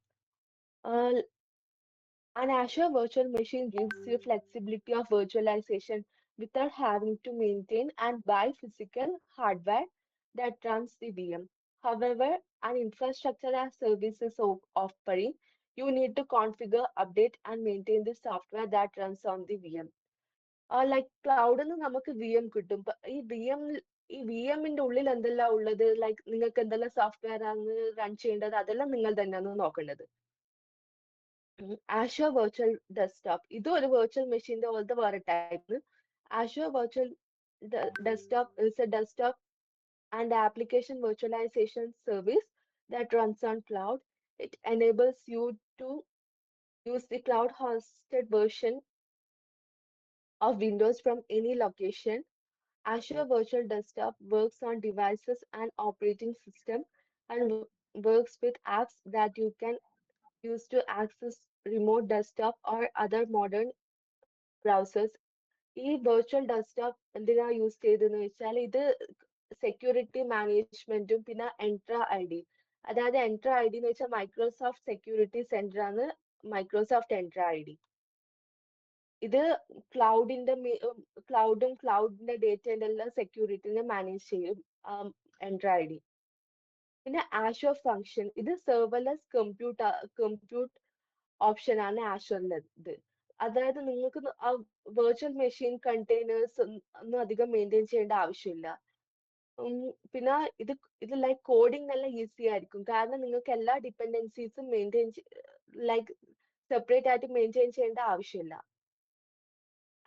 An Azure virtual machine gives you flexibility of virtualization without having to maintain and buy physical hardware that runs the VM. However, an infrastructure as services offering, you need to configure, update, and maintain the software that runs on the VM. Like cloud എന്ന് നമുക്ക് VM കിട്ടും. ഈ VMന്റെ ഉള്ളിൽ എന്തെല്ലാം ഉള്ളത്, like നിങ്ങൾക്ക് എന്തെല്ലാം software ആണ് റൺ ചെയ്യേണ്ടത്, അതെല്ലാം നിങ്ങൾ തന്നെയാണ് നോക്കേണ്ടത്. Azure Virtual Desktop. ഇതും ഒരു വെർച്വൽ മെഷീന്റെ പോലത്തെ വേറെ type. Azure Virtual Desktop is a desktop and application virtualization service that runs on cloud. It enables you to use the cloud hosted version of Windows from any location. Azure Virtual Desktop works on devices and operating system and works with apps that you can use to access remote desktop or other modern browsers. ഈ virtual desktop എന്തിനാ use ചെയ്തതെന്ന് വെച്ചാൽ ഇത് security മാനേജ്മെന്റും പിന്നെ എൻട്ര I D, അതായത് എൻട്ര I D എന്ന് വെച്ചാൽ മൈക്രോസോഫ്റ്റ് സെക്യൂരിറ്റി സെന്റർ ആണ് മൈക്രോസോഫ്റ്റ് എൻട്ര ഐ ഡി. ഇത് ക്ലൗഡിന്റെ ക്ലൗഡിന്റെ ഡേറ്റയുടെ എല്ലാം സെക്യൂരിറ്റിനെ മാനേജ് ചെയ്യും എൻട്ര ഐ ഡി. പിന്നെ ആഷർ ഫംഗ്ഷൻ, ഇത് സെർവർലെസ് കമ്പ്യൂട്ട് ഓപ്ഷൻ ആണ് ആഷറിലത്. അതായത് നിങ്ങൾക്ക് വെർച്വൽ മെഷീൻ കണ്ടെയ്നേഴ്സ് ഒന്നും അധികം മെയിൻറ്റെയിൻ ചെയ്യേണ്ട ആവശ്യമില്ല. പിന്നെ ഇത് ലൈക്ക് കോഡിംഗ് നല്ല ഈസി ആയിരിക്കും, കാരണം നിങ്ങൾക്ക് എല്ലാ ഡിപ്പെൻഡൻസീസും ലൈക്ക് സെപ്പറേറ്റ് ആയിട്ട് മെയിൻറ്റെയിൻ ചെയ്യേണ്ട ആവശ്യമില്ല.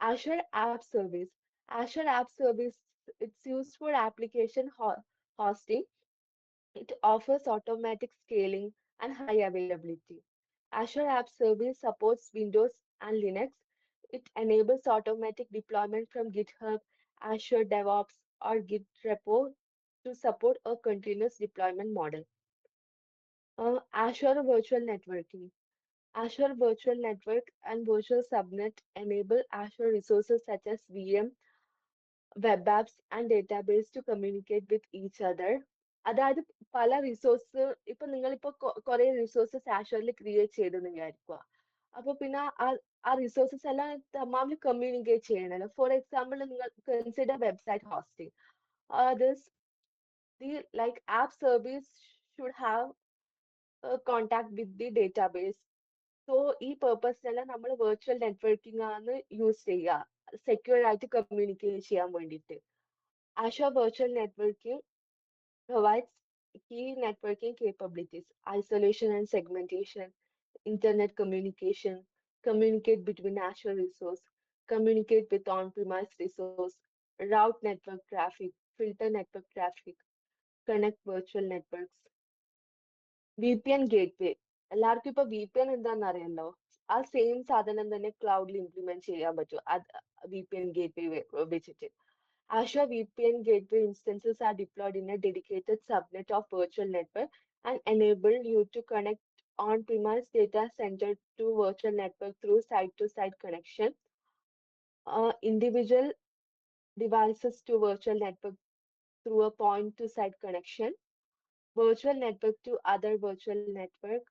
Azure App Service. Azure App Service, it's used for application hosting. It offers automatic scaling and high availability. Azure App Service supports Windows and Linux. It enables automatic deployment from GitHub, Azure DevOps, or Git repo to support a continuous deployment model. Azure Virtual Networking. Azure Virtual Network and Virtual Subnet enable Azure resources such as VM, web apps, and database to communicate with each other. അതായത് പല resource ഇപ്പൊ നിങ്ങളിപ്പോ കുറെ resources ആഷറിൽ create ചെയ്തെന്ന് വിചാരിക്കുക. അപ്പൊ പിന്നെ ആ റിസോഴ്സസ് എല്ലാം തമ്മിൽ കമ്മ്യൂണിക്കേറ്റ് ചെയ്യണല്ലോ. ഫോർ എക്സാമ്പിൾ, നിങ്ങൾ consider website hosting. This the like app service should have contact with the database. So ഈ പേർപ്പസിനെല്ലാം നമ്മൾ വെർച്വൽ നെറ്റ്വർക്കിംഗ് ആണ് യൂസ് ചെയ്യുക, സെക്യൂർ ആയിട്ട് കമ്മ്യൂണിക്കേറ്റ് ചെയ്യാൻ വേണ്ടിയിട്ട്. Azure Virtual Networking provides key networking capabilities, isolation and segmentation, internet communication, communicate between Azure resource, communicate with on-premise resource, route network traffic, filter network traffic, connect virtual networks. VPN gateway, എല്ലാവർക്കും ഇപ്പൊ VPN എന്താണെന്ന് അറിയല്ലോ. ആ same സാധനം തന്നെ ക്ലൗഡിൽ implement ചെയ്യാൻ പറ്റും VPN gateway വെച്ചിട്ട്. Azure VPN gateway instances are deployed in a dedicated subnet of virtual network and enable you to connect on-premise data center to virtual network through site-to-site connection, individual devices to virtual network through a point-to-site connection, virtual network to other virtual network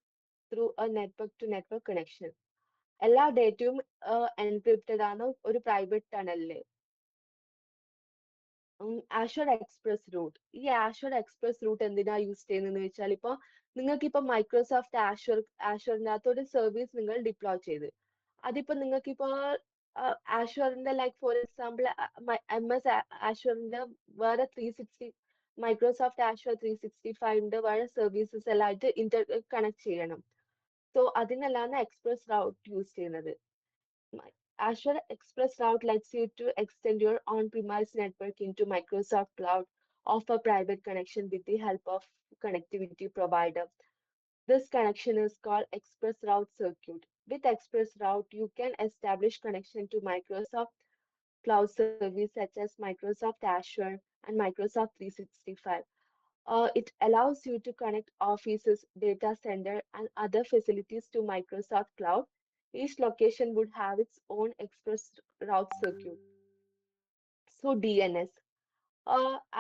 through a network-to-network connection. എല്ലാ ഡേറ്റയും encrypted ആണ് ഒരു private ടണലില്. Azure express route. ഈ Azure express route എന്തിനാ use ചെയ്യുന്നതെന്ന് വെച്ചാൽ, ഇപ്പൊ നിങ്ങൾക്ക് ഇപ്പൊ മൈക്രോസോഫ്റ്റ് ആഷറിനകത്ത് ഒരു സർവീസ് നിങ്ങൾ ഡിപ്ലോയ് ചെയ്ത്, അതിപ്പോ നിങ്ങൾക്ക് ഇപ്പോ ആഷറിന്റെ ലൈക്ക് ഫോർ എക്സാമ്പിൾ MS ആഷറിന്റെ വേറെ 360 മൈക്രോസോഫ്റ്റ് ആഷർ 365ന്റെ വേറെ സർവീസസ് എല്ലാമായിട്ട് കണക്ട് ചെയ്യണം. സോ അതിനെല്ലാം എക്സ്പ്രസ് റൂട്ട് യൂസ് ചെയ്യുന്നത്. Azure Express Route lets you to extend your on-premise network into Microsoft Cloud, offer private connection with the help of connectivity provider. This connection is called Express Route Circuit. With Express Route, you can establish connection to Microsoft Cloud service such as Microsoft Azure and Microsoft 365. It allows you to connect offices, data center, and other facilities to Microsoft Cloud. Each location would have its own express route circuit. So DNS,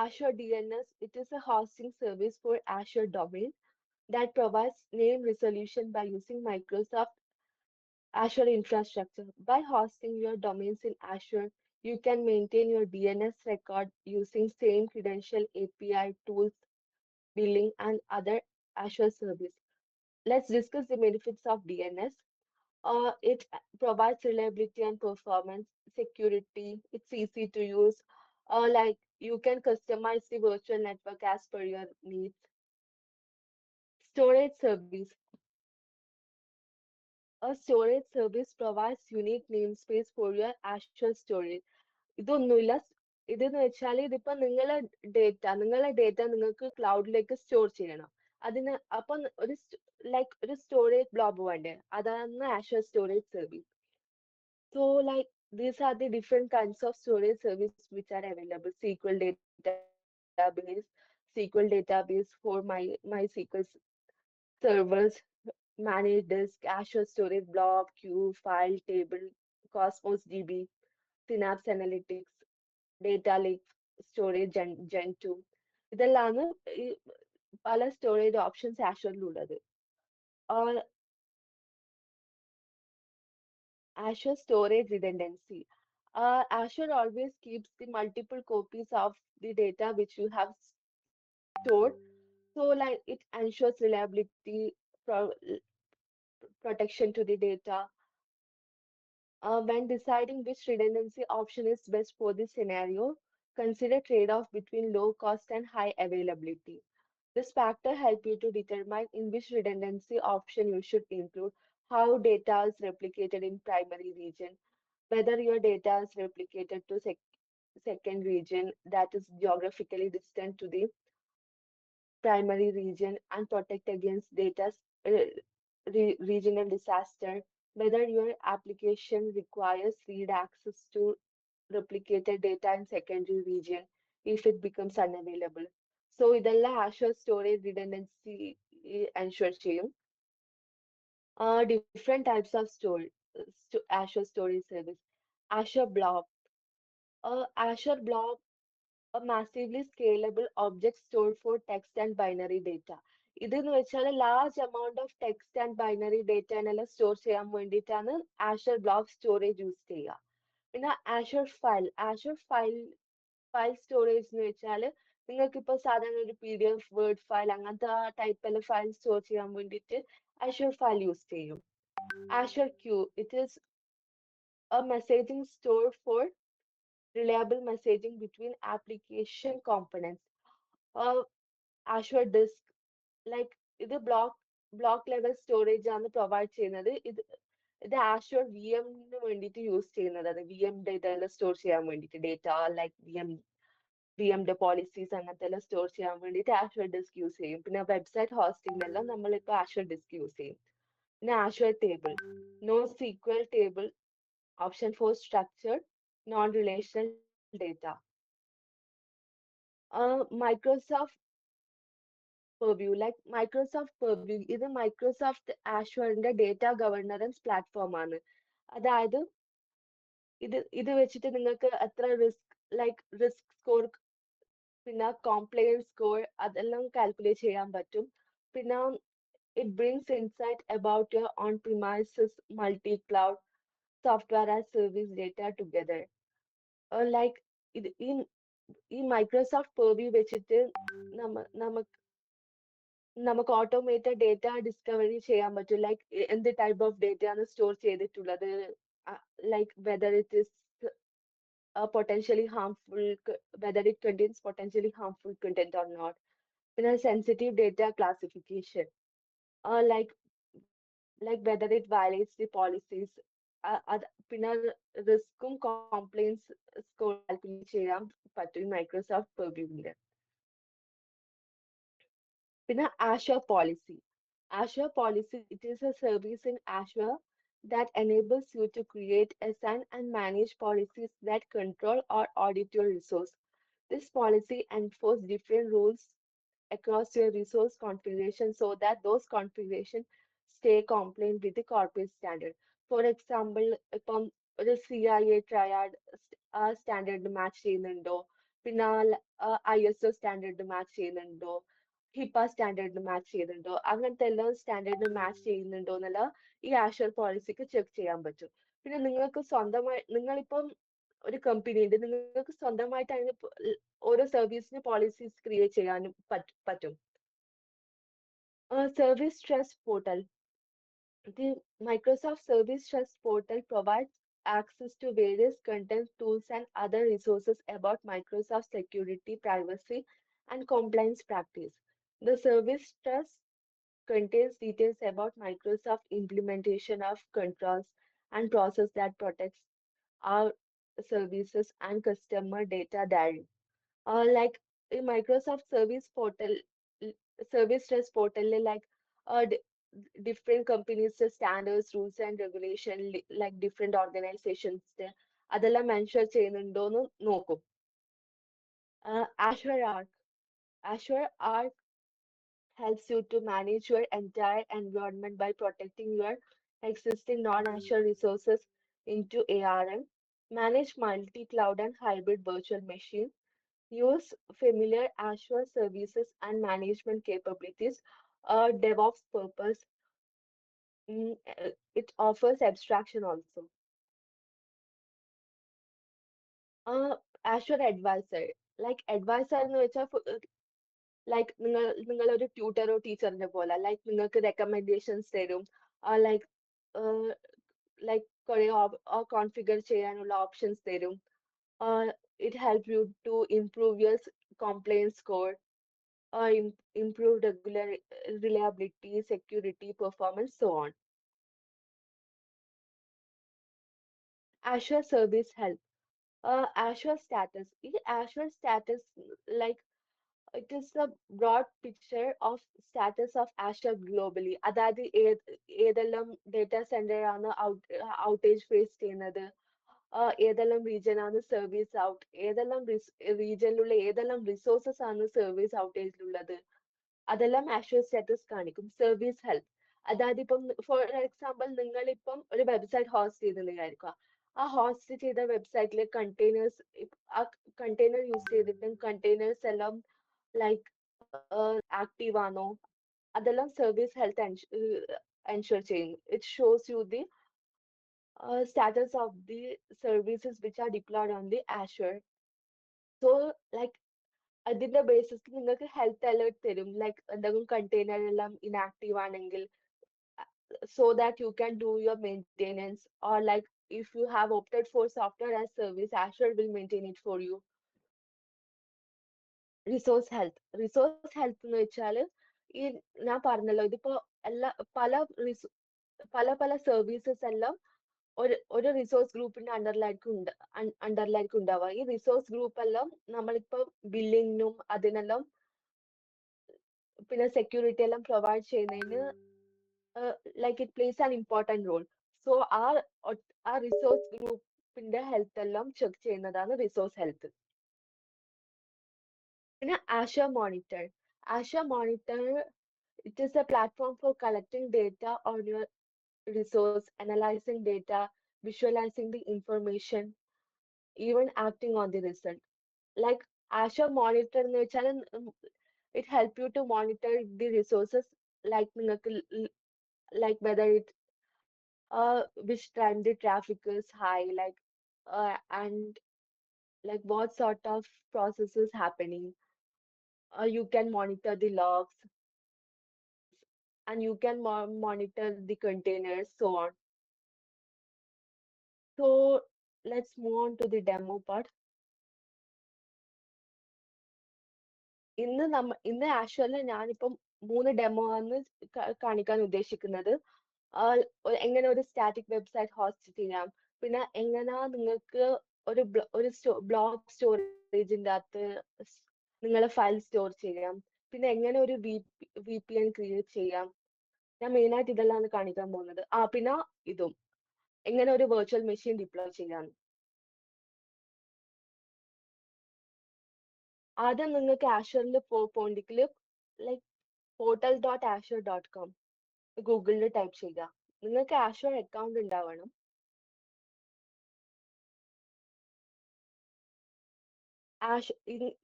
Azure DNS, it is a hosting service for Azure domain that provides name resolution by using Microsoft Azure infrastructure. By hosting your domains in Azure, you can maintain your DNS record using same credential API tools, billing, and other Azure service. Let's discuss the benefits of DNS. It provides reliability and performance, security. It's easy to use. Like you can customize the virtual network as per your needs. Storage service. A storage service provides unique namespace for your Azure storage. ഇതൊന്നുമില്ല. ഇതെന്ന് വെച്ചാൽ ഇതിപ്പോ നിങ്ങളെ data നിങ്ങൾക്ക് ക്ലൗഡിലേക്ക് store ചെയ്യണം. അതിന് അപ്പം ഒരു സ്റ്റോറേജ് ബ്ലോബ് വേണ്ടേ, അതാണ് Azure storage service. So like these are the different kinds of storage service which are available. SQL database, SQL database for MySQL servers, managed disk, Azure storage, blob, queue, file, table, Cosmos DB, Synapse Analytics, Data Lake, Storage, Gen 2. ഇതെല്ലാമാണ് ഈ പല storage options ആഷറിലുള്ളത്. Azure storage redundancy. Azure always keeps the multiple copies of the data which you have stored. So, like it ensures reliability, pro protection to the data. When deciding which redundancy option is best for the scenario, consider trade-off between low cost and high availability. This factor help you to determine in which redundancy option you should include, how data is replicated in primary region, whether your data is replicated to second region that is geographically distant to the primary region and protect against uh, regional disaster, whether your application requires read access to replicated data in secondary region if it becomes unavailable. So ഇതെല്ലാം Azure storage redundancy ensure ചെയ്യും. Different types of Azure storage service. Azure Blob. Azure Blob, a massively scalable object stored for text and binary data. ഇതെന്ന് വെച്ചാൽ large amount of text and binary data എന്നെല്ലാം store ചെയ്യാൻ വേണ്ടിയിട്ടാണ് ആഷർ blob storage use ചെയ്യുക. പിന്നെ ആഷർ file storage എന്ന് വെച്ചാൽ നിങ്ങൾക്ക് ഇപ്പോൾ സാധാരണ ഒരു PDF വേർഡ് ഫയൽ അങ്ങനത്തെ ആ ടൈപ്പിലെ ഫയൽ സ്റ്റോർ ചെയ്യാൻ വേണ്ടിയിട്ട് ആഷർ ഫയൽ യൂസ് ചെയ്യും. Azure queue, it is a messaging store for reliable messaging between application components. Uh, Azure Disk, like ഇത് ബ്ലോക്ക് ലെവൽ സ്റ്റോറേജ് ആണ് പ്രൊവൈഡ് ചെയ്യുന്നത്. ഇത് ആഷുവർ VMന് വേണ്ടിയിട്ട് യൂസ് ചെയ്യുന്നത്. അത് VMന്റെ ഇതെല്ലാം സ്റ്റോർ ചെയ്യാൻ വേണ്ടിയിട്ട് ഡേറ്റ ലൈക്ക് VMന്റെ പോളിസീസ് അങ്ങനത്തെ എല്ലാം സ്റ്റോർ ചെയ്യാൻ വേണ്ടിയിട്ട് ആഷുവർ ഡിസ്ക് യൂസ് ചെയ്യും. പിന്നെ വെബ്സൈറ്റ് ഹോസ്റ്റിംഗിനെല്ലാം നമ്മളിപ്പോൾ ആഷുവർ ഡിസ്ക് യൂസ് ചെയ്യും. പിന്നെ ആഷുവർ table, NoSQL table option for structured non-relational data. Microsoft Purview ഇത് മൈക്രോസോഫ്റ്റ് ആഷ്വറിന്റെ ഡേറ്റ ഗവർണൻസ് പ്ലാറ്റ്ഫോം ആണ്. അതായത് ഇത് വെച്ചിട്ട് നിങ്ങൾക്ക് എത്ര റിസ്ക് സ്കോർ പിന്നെ കോംപ്ലയൻസ് സ്കോർ അതെല്ലാം കാൽക്കുലേറ്റ് ചെയ്യാൻ പറ്റും. പിന്നെ it brings insight about your on-premises multi-cloud software as service data together. Like ഇത് ഈ മൈക്രോസോഫ്റ്റ് പെർവ്യൂ വെച്ചിട്ട് നമുക്ക് ഓട്ടോമേറ്റഡ് ഡേറ്റ ഡിസ്കവറി ചെയ്യാൻ പറ്റും. ലൈക്ക് എന്ത് ടൈപ്പ് ഓഫ് ഡേറ്റ ആണ് സ്റ്റോർ ചെയ്തിട്ടുള്ളത്, like whether it is potentially harmful, whether it contains potentially harmful content or not. പിന്നെ sensitive data classification, like whether it violates the policies. പിന്നെ റിസ്കും കോംപ്ലൈൻസ് score calculate ചെയ്യാൻ പറ്റും Microsoft പെർവ്യൂവിന്റെ. പിന്നെ Azure Policy. Azure Policy, it is a service in Azure that enables you to create, assign, and manage policies that control or audit your resource. This policy enforces different rules across your resource configuration so that those configurations stay compliant with the corporate standard. For example, ഇപ്പം ഒരു CIA triad standard match ചെയ്യുന്നുണ്ടോ, പിന്നെ ISO standard match ചെയ്യുന്നുണ്ടോ, ഹിപ്പ സ്റ്റാൻഡേർഡിന് match ചെയ്യുന്നുണ്ടോ, അങ്ങനത്തെ എല്ലാ സ്റ്റാൻഡേർഡിന് match ചെയ്യുന്നുണ്ടോ എന്നുള്ള ഈ ആഷർ പോളിസിക്ക് ചെക്ക് ചെയ്യാൻ പറ്റും. പിന്നെ നിങ്ങൾക്ക് നിങ്ങളിപ്പം ഒരു കമ്പനി ഉണ്ട്, നിങ്ങൾക്ക് സ്വന്തമായിട്ട് അതിന് ഓരോ സർവീസിന് പോളിസീസ് ക്രിയേറ്റ് ചെയ്യാനും പറ്റും. Service trust portal. The Microsoft Service Trust Portal provides access to various content tools and other resources about Microsoft security, privacy, and compliance practice. The Service Trust contains details about Microsoft implementation of controls and process that protects our services and customer data therein. Like in Microsoft Service Trust Portal, like different companies, standards, rules, and regulation, like different organizations, അതെല്ലാം മെൻഷർ ചെയ്യുന്നുണ്ടോന്ന് നോക്കും. Azure Arc. Azure Arc helps you to manage your entire environment by protecting your existing non-Azure resources into ARM. Manage multi-cloud and hybrid virtual machines. Use familiar Azure services and management capabilities. DevOps purpose. It offers abstraction also. Azure Advisor. Like advisor എന്ന് വെച്ചാൽ like നിങ്ങളൊരു ട്യൂട്ടറോ ടീച്ചറിന്റെ പോലെ like നിങ്ങൾക്ക് recommendations തരും like like കുറെ configure ചെയ്യാനുള്ള options തരും. It help you to improve your complaint score, improve regular reliability, security, performance, so on. Azure Service Help. Azure Status. ഈ Azure Status like it is the broad picture of status of Azure globally. അതായത് ഏതെല്ലാം data centre ആണ് outage face ചെയ്യുന്നത്, ഏതെല്ലാം region ആണ് service out, ഏതെല്ലാം റീജിയനിലുള്ള ഏതെല്ലാം resources ആണ് സർവീസ് ഔട്ടേജിലുള്ളത്, അതെല്ലാം ആഷ്വർ സ്റ്റാറ്റസ് കാണിക്കും. സർവീസ് ഹെൽപ്പ്, അതായത് ഇപ്പം ഫോർ എക്സാമ്പിൾ നിങ്ങൾ ഇപ്പം ഒരു വെബ്സൈറ്റ് ഹോസ്റ്റ് ചെയ്തിട്ടുണ്ടായിരിക്കുക. ആ ഹോസ്റ്റ് ചെയ്ത വെബ്സൈറ്റിൽ കണ്ടെയ്നേഴ്സ്, ആ കണ്ടെയ്നർ യൂസ് ചെയ്തിട്ട് കണ്ടെയ്നേഴ്സ് എല്ലാം ലൈക്ക് ആക്റ്റീവ് ആണോ, അതെല്ലാം സർവീസ് ഹെൽത്ത് എൻഷുർ ചെയ്യുന്നു. It shows you the status of the services which are deployed on the Azure. So like അതിന്റെ ബേസിസിൽ നിങ്ങൾക്ക് ഹെൽത്ത് അലേർട്ട് തരും, ലൈക്ക് എന്തെങ്കിലും കണ്ടെയ്നർ എല്ലാം ഇനാക്റ്റീവ് ആണെങ്കിൽ, so that you can do your maintenance, or like if you have opted for software as service, Azure will maintain it for you. Resource health എന്ന് വെച്ചാൽ ഈ ഞാൻ പറഞ്ഞല്ലോ, ഇതിപ്പോ എല്ലാ പല പല സർവീസസ് എല്ലാം ഒരു റിസോഴ്സ് ഗ്രൂപ്പിന്റെ അണ്ടറിലായിരിക്കും ഉണ്ടാവുക. ഈ റിസോഴ്സ് ഗ്രൂപ്പ് എല്ലാം നമ്മളിപ്പോ ബില്ലിങ്ങിനും അതിനെല്ലാം പിന്നെ സെക്യൂരിറ്റി എല്ലാം പ്രൊവൈഡ് ചെയ്യുന്നതിന് like it plays an important role. So ആ റിസോഴ്സ് ഗ്രൂപ്പിന്റെ ഹെൽത്ത് എല്ലാം ചെക്ക് ചെയ്യുന്നതാണ് റിസോഴ്സ് ഹെൽത്ത്. പിന്നെ Azure Monitor. Azure Monitor, it is a platform for collecting data on your resource, analyzing data, visualizing the information, even acting on the result. Like Azure Monitor എന്ന് വെച്ചാൽ it help you to monitor the resources, like നിങ്ങൾക്ക് like whether it which time the traffic is high, like and like what sort of process is happening. You can monitor the logs, and you can monitor the containers, so on. So let's move on to the demo part. ഇന്ന് ആഷ്വറിൽ ഞാനിപ്പം 3 demo ആണ് കാണിക്കാൻ ഉദ്ദേശിക്കുന്നത്. എങ്ങനെ ഒരു static website host ചെയ്യാം, പിന്നെ എങ്ങനെ നിങ്ങൾക്ക് ഒരു ബ്ലോക്ക് സ്റ്റോറേജിന്റെ അകത്ത് നിങ്ങളെ ഫയൽ സ്റ്റോർ ചെയ്യാം, പിന്നെ എങ്ങനെ ഒരു VPN ക്രിയേറ്റ് ചെയ്യാം. ഞാൻ മെയിൻ ആയിട്ട് ഇതെല്ലാം കാണിക്കാൻ പോകുന്നത്. പിന്നെ ഇതും എങ്ങനെ ഒരു വെർച്വൽ മെഷീൻ ഡിപ്ലോയ് ചെയ്യാം. ആദ്യം നിങ്ങൾക്ക് ആഷ്വറിൽ പോകണമെങ്കിൽ ലൈക്ക് portal.azure.com ഗൂഗിളിൽ ടൈപ്പ് ചെയ്യുക. നിങ്ങൾക്ക് ആഷ്വർ അക്കൗണ്ട് ഉണ്ടാവണം.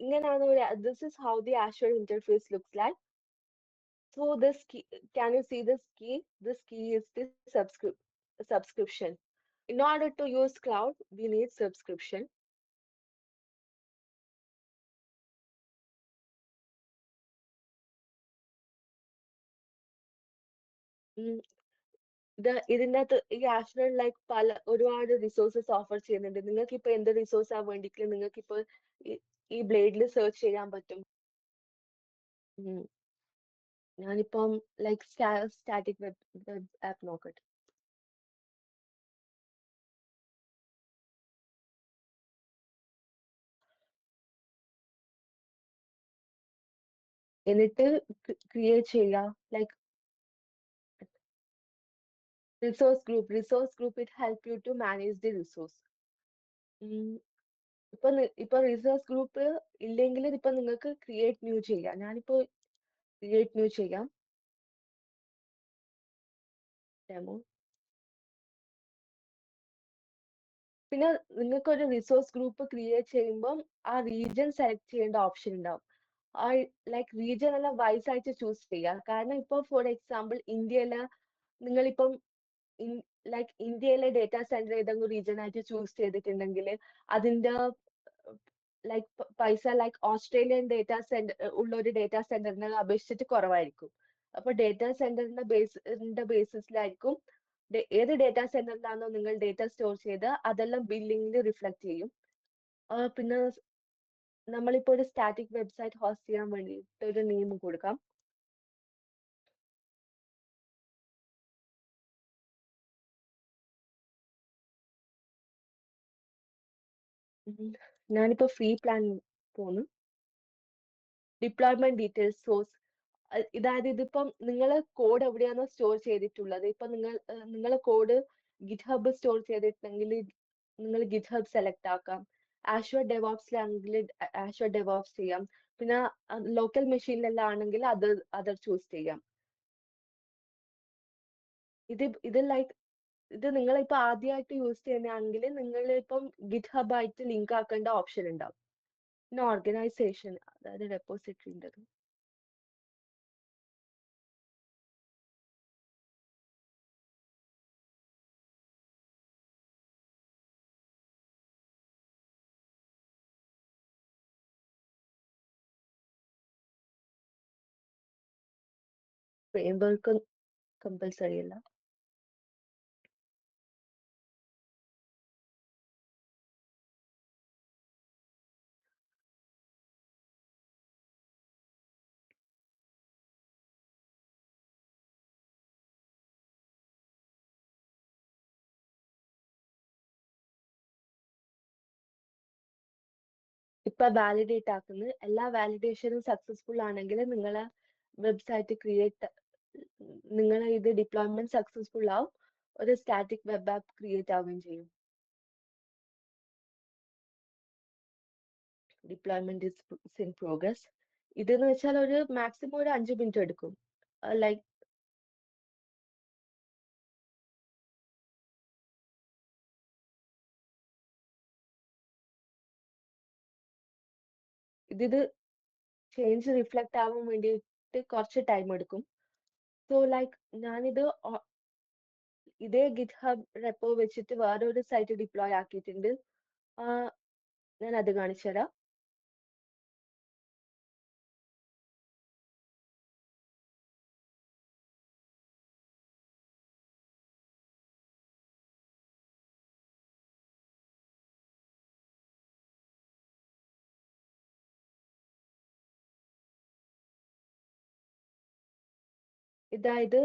ഇങ്ങനെയാണ് this is how the Azure interface looks like. So this key, can you see this key? This key is the subscription. In order to use cloud, we need subscription. ഇതിൻ്റെ അകത്ത് ഈ ആഷ്വർ like ഒരുപാട് resources offer ചെയ്യുന്നുണ്ട്. നിങ്ങൾക്ക് ഇപ്പൊ എന്ത് resource ആ വേണ്ടിയിട്ട് നിങ്ങൾക്ക് ഇപ്പൊ ഈ ബ്ലേഡിൽ സെർച്ച് ചെയ്യാൻ പറ്റും. ഞാനിപ്പം ലൈക്ക് സ്റ്റാറ്റിക് വെബ് ആപ്പ് നോക്കട്ടെ. എന്നിട്ട് ക്രിയേറ്റ് ചെയ്യുക like resource group. It help you to manage the resource. ഇപ്പൊ റിസോഴ്സ് ഗ്രൂപ്പ് ഇല്ലെങ്കിൽ ഇപ്പൊ നിങ്ങൾക്ക് ക്രിയേറ്റ് ന്യൂ ചെയ്യാം. ഞാനിപ്പോ ക്രിയേറ്റ് ന്യൂ ചെയ്യാം. ഡെമോ. പിന്നെ നിങ്ങൾക്ക് ഒരു റിസോഴ്സ് ഗ്രൂപ്പ് ക്രിയേറ്റ് ചെയ്യുമ്പോൾ ആ റീജിയൻ സെലക്ട് ചെയ്യേണ്ട ഓപ്ഷൻ ഉണ്ടാവും. ആ ലൈക്ക് റീജിയൻ എല്ലാം വൈസ് ആയിട്ട് ചൂസ് ചെയ്യുക. കാരണം ഇപ്പൊ ഫോർ എക്സാമ്പിൾ ഇന്ത്യയിലെ നിങ്ങളിപ്പം ലൈക്ക് ഇന്ത്യയിലെ ഡേറ്റാ സെന്റർ ഏതെങ്കിലും റീജിയൻ ആയിട്ട് ചൂസ് ചെയ്തിട്ടുണ്ടെങ്കിൽ അതിന്റെ ലൈക്ക് പൈസ ലൈക്ക് ഓസ്ട്രേലിയൻ ഡേറ്റാ സെന്റർ ഉള്ള ഒരു ഡേറ്റാ സെന്ററിനെ അപേക്ഷിച്ചിട്ട് കുറവായിരിക്കും. അപ്പൊ ഡേറ്റാ സെന്ററിന്റെ ബേസിസിലായിരിക്കും ഏത് ഡേറ്റാ സെന്ററിലാണോ നിങ്ങൾ ഡേറ്റ സ്റ്റോർ ചെയ്ത് അതെല്ലാം ബില്ലിംഗിൽ റിഫ്ലക്ട് ചെയ്യും. പിന്നെ നമ്മളിപ്പോ ഒരു സ്റ്റാറ്റിക് വെബ്സൈറ്റ് ഹോസ്റ്റ് ചെയ്യാൻ വേണ്ടിയിട്ട് ഒരു നെയിം കൊടുക്കാം. ഞാനിപ്പോ ഫ്രീ പ്ലാൻ പോന്നു. ഡിപ്ലോയ്മെന്റ് ഡീറ്റെയിൽസ് സോഴ്സ്, ഇതായത് ഇതിപ്പം നിങ്ങൾ കോഡ് എവിടെയാണോ സ്റ്റോർ ചെയ്തിട്ടുള്ളത്, ഇപ്പൊ നിങ്ങളെ കോഡ് ഗിറ്റ്ഹബ് സ്റ്റോർ ചെയ്തിട്ടുണ്ടെങ്കിൽ നിങ്ങൾ ഗിറ്റ്ഹബ് സെലക്ട് ആക്കാം. ആഷ്വർ ഡെവോപ്സിലാണെങ്കിൽ ആഷ്വർ ഡെവോപ്സ് ചെയ്യാം. പിന്നെ ലോക്കൽ മെഷീനിലെല്ലാം ആണെങ്കിൽ അതർ ചൂസ് ചെയ്യാം. ഇത് ലൈക്ക് ഇത് നിങ്ങളിപ്പോ ആദ്യമായിട്ട് യൂസ് ചെയ്യുന്നതാണെങ്കിൽ നിങ്ങൾ ഇപ്പം ഗിറ്റ്ഹബ് ആയിട്ട് ലിങ്ക് ആക്കേണ്ട ഓപ്ഷൻ ഉണ്ടാവും. പിന്നെ ഓർഗനൈസേഷൻ, അതായത് റെപ്പോസിറ്ററിൻ്റെ ഫ്രെയിംവർക്ക് കമ്പൽസറി അല്ല. ഇപ്പൊ വാലിഡേറ്റ് ആക്കുന്നത് എല്ലാ വാലിഡേഷനും സക്സസ്ഫുൾ ആണെങ്കിൽ നിങ്ങളെ വെബ്സൈറ്റ് ഇത് ഡിപ്ലോയ്മെന്റ് സക്സസ്ഫുൾ ആവും. ഒരു സ്റ്റാറ്റിക് വെബ് ആപ്പ് ക്രിയേറ്റ് ആവുകയും ചെയ്യും. Deployment is in progress. ഇതെന്ന് വെച്ചാൽ ഒരു മാക്സിമം ഒരു 5 മിനിറ്റ് എടുക്കും. ലൈക്ക് ഇത് ചേഞ്ച് റിഫ്ലക്ട് ആവാൻ വേണ്ടിയിട്ട് കുറച്ച് ടൈം എടുക്കും. സോ ലൈക്ക് ഞാനിത് ഇതേ ഗിറ്റ്ഹബ് റെപ്പോ വെച്ചിട്ട് വേറൊരു സൈറ്റ് ഡിപ്ലോയ് ആക്കിയിട്ടുണ്ട്. ഞാൻ അത് കാണിച്ചു തരാം. ഇതായത്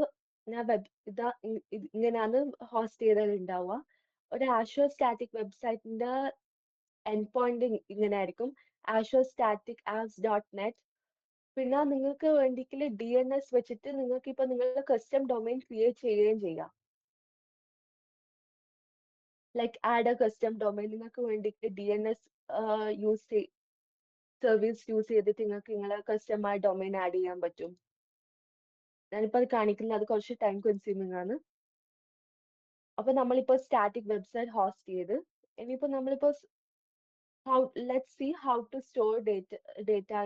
ഇങ്ങനെയാണ് ഹോസ്റ്റ് ചെയ്തിട്ടുണ്ടാവുക. ഒരു ആഷ്വർ സ്റ്റാറ്റിക് വെബ്സൈറ്റിന്റെ എൻഡ് പോയിന്റ് ഇങ്ങനെ ആയിരിക്കും. ആഷ്വർ സ്റ്റാറ്റിക് ആപ്സ് .net. പിന്നെ നിങ്ങൾക്ക് വേണ്ടിങ്കിൽ DNS വെച്ചിട്ട് നിങ്ങൾക്ക് ഇപ്പൊ നിങ്ങളുടെ കസ്റ്റം ഡൊമൈൻ ക്രിയേറ്റ് ചെയ്യുകയും ചെയ്യാം. Like add A custom domain. നിങ്ങൾക്ക് വേണ്ടിയിട്ട് DNS സർവീസ് യൂസ് ചെയ്തിട്ട് നിങ്ങൾക്ക് നിങ്ങളെ കസ്റ്റമായ ഡൊമൈൻ ആഡ് ചെയ്യാൻ പറ്റും. ഞാനിപ്പോ അത് കാണിക്കുന്നത് അത് കുറച്ച് ടൈം കൺസ്യൂമിംഗ് ആണ്. അപ്പൊ നമ്മളിപ്പോ സ്റ്റാറ്റിക് വെബ്സൈറ്റ് ഹോസ്റ്റ് ചെയ്ത് ഇനിയിപ്പോ നമ്മളിപ്പോ let's see how to store data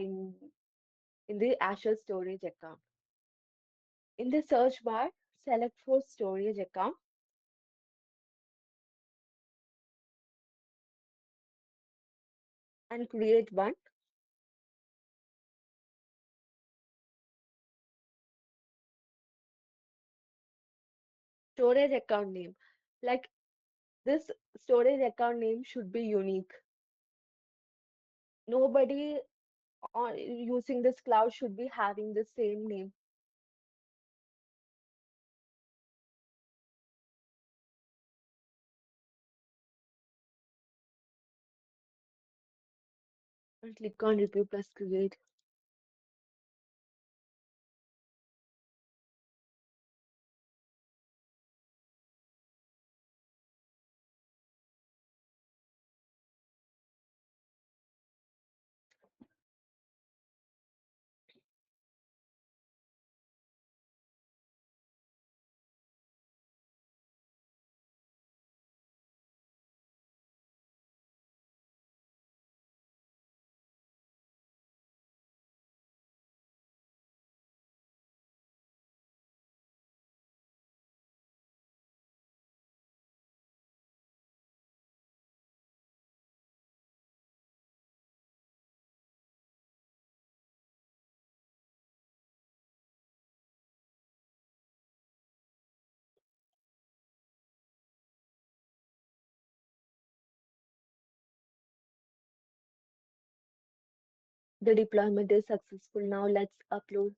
in the Azure storage account. In the search bar, select for storage account. And create one. Storage account name. Like this storage account name should be unique. Nobody using this cloud should be having the same name. And click on review plus create. The deployment is successful. Now let's upload.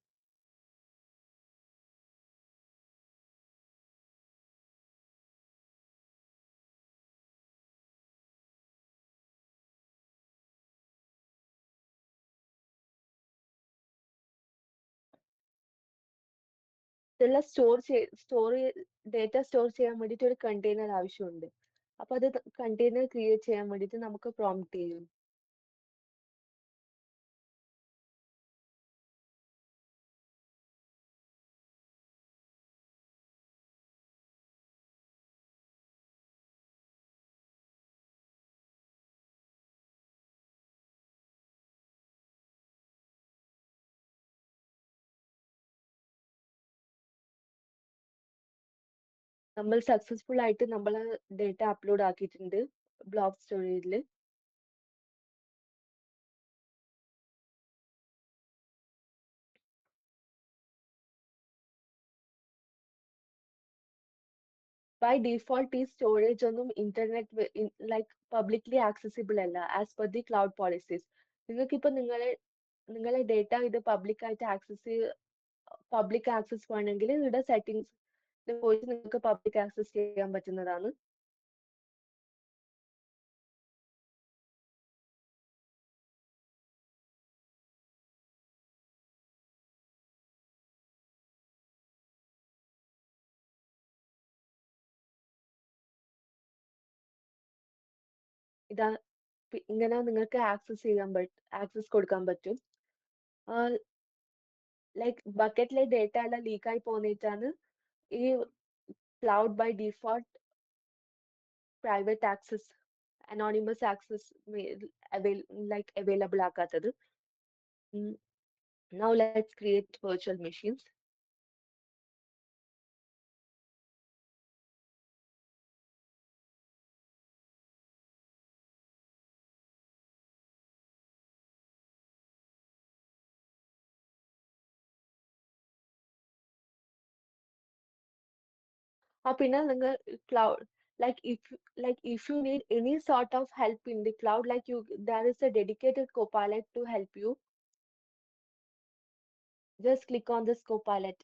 ഇതെല്ലാം data store ചെയ്യാൻ വേണ്ടിയിട്ട് ഒരു container ആവശ്യമുണ്ട്. അപ്പൊ അത് container create ചെയ്യാൻ വേണ്ടിയിട്ട് നമുക്ക് പ്രോംപ്റ്റ് ചെയ്യും. നമ്മൾ സക്സസ്ഫുൾ ആയിട്ട് നമ്മൾ ഡേറ്റ അപ്ലോഡ് ആക്കിയിട്ടുണ്ട് ബ്ലോക്ക് സ്റ്റോറേജിൽ. ബൈ ഡിഫോൾട്ട് ഈ സ്റ്റോറേജ് ഒന്നും ഇന്റർനെറ്റ് ലൈക്ക് പബ്ലിക്ലി ആക്സസിബിൾ അല്ല as per the cloud policies. നിങ്ങൾക്കിപ്പോ നിങ്ങളെ ഡേറ്റ ഇത് പബ്ലിക് ആക്സസ് വേണമെങ്കിൽ ഇവിടെ സെറ്റിംഗ്സ് പോയിട്ട് നിങ്ങൾക്ക് പബ്ലിക് ആക്സസ് ചെയ്യാൻ പറ്റുന്നതാണ്. ഇതാ ഇങ്ങനെ നിങ്ങൾക്ക് ആക്സസ് കൊടുക്കാൻ പറ്റും. ലൈക്ക് ബക്കറ്റിലെ ഡേറ്റ എല്ലാം ലീക്കായി പോന്നിട്ടാണ് ഈ cloud by default private access anonymous access available ആക്കാത്തത്. Now let's create virtual machines. പിന്നെ നിങ്ങൾ cloud if you need any sort of help in the cloud, there is a dedicated copilot to help you. Just click on this copilot.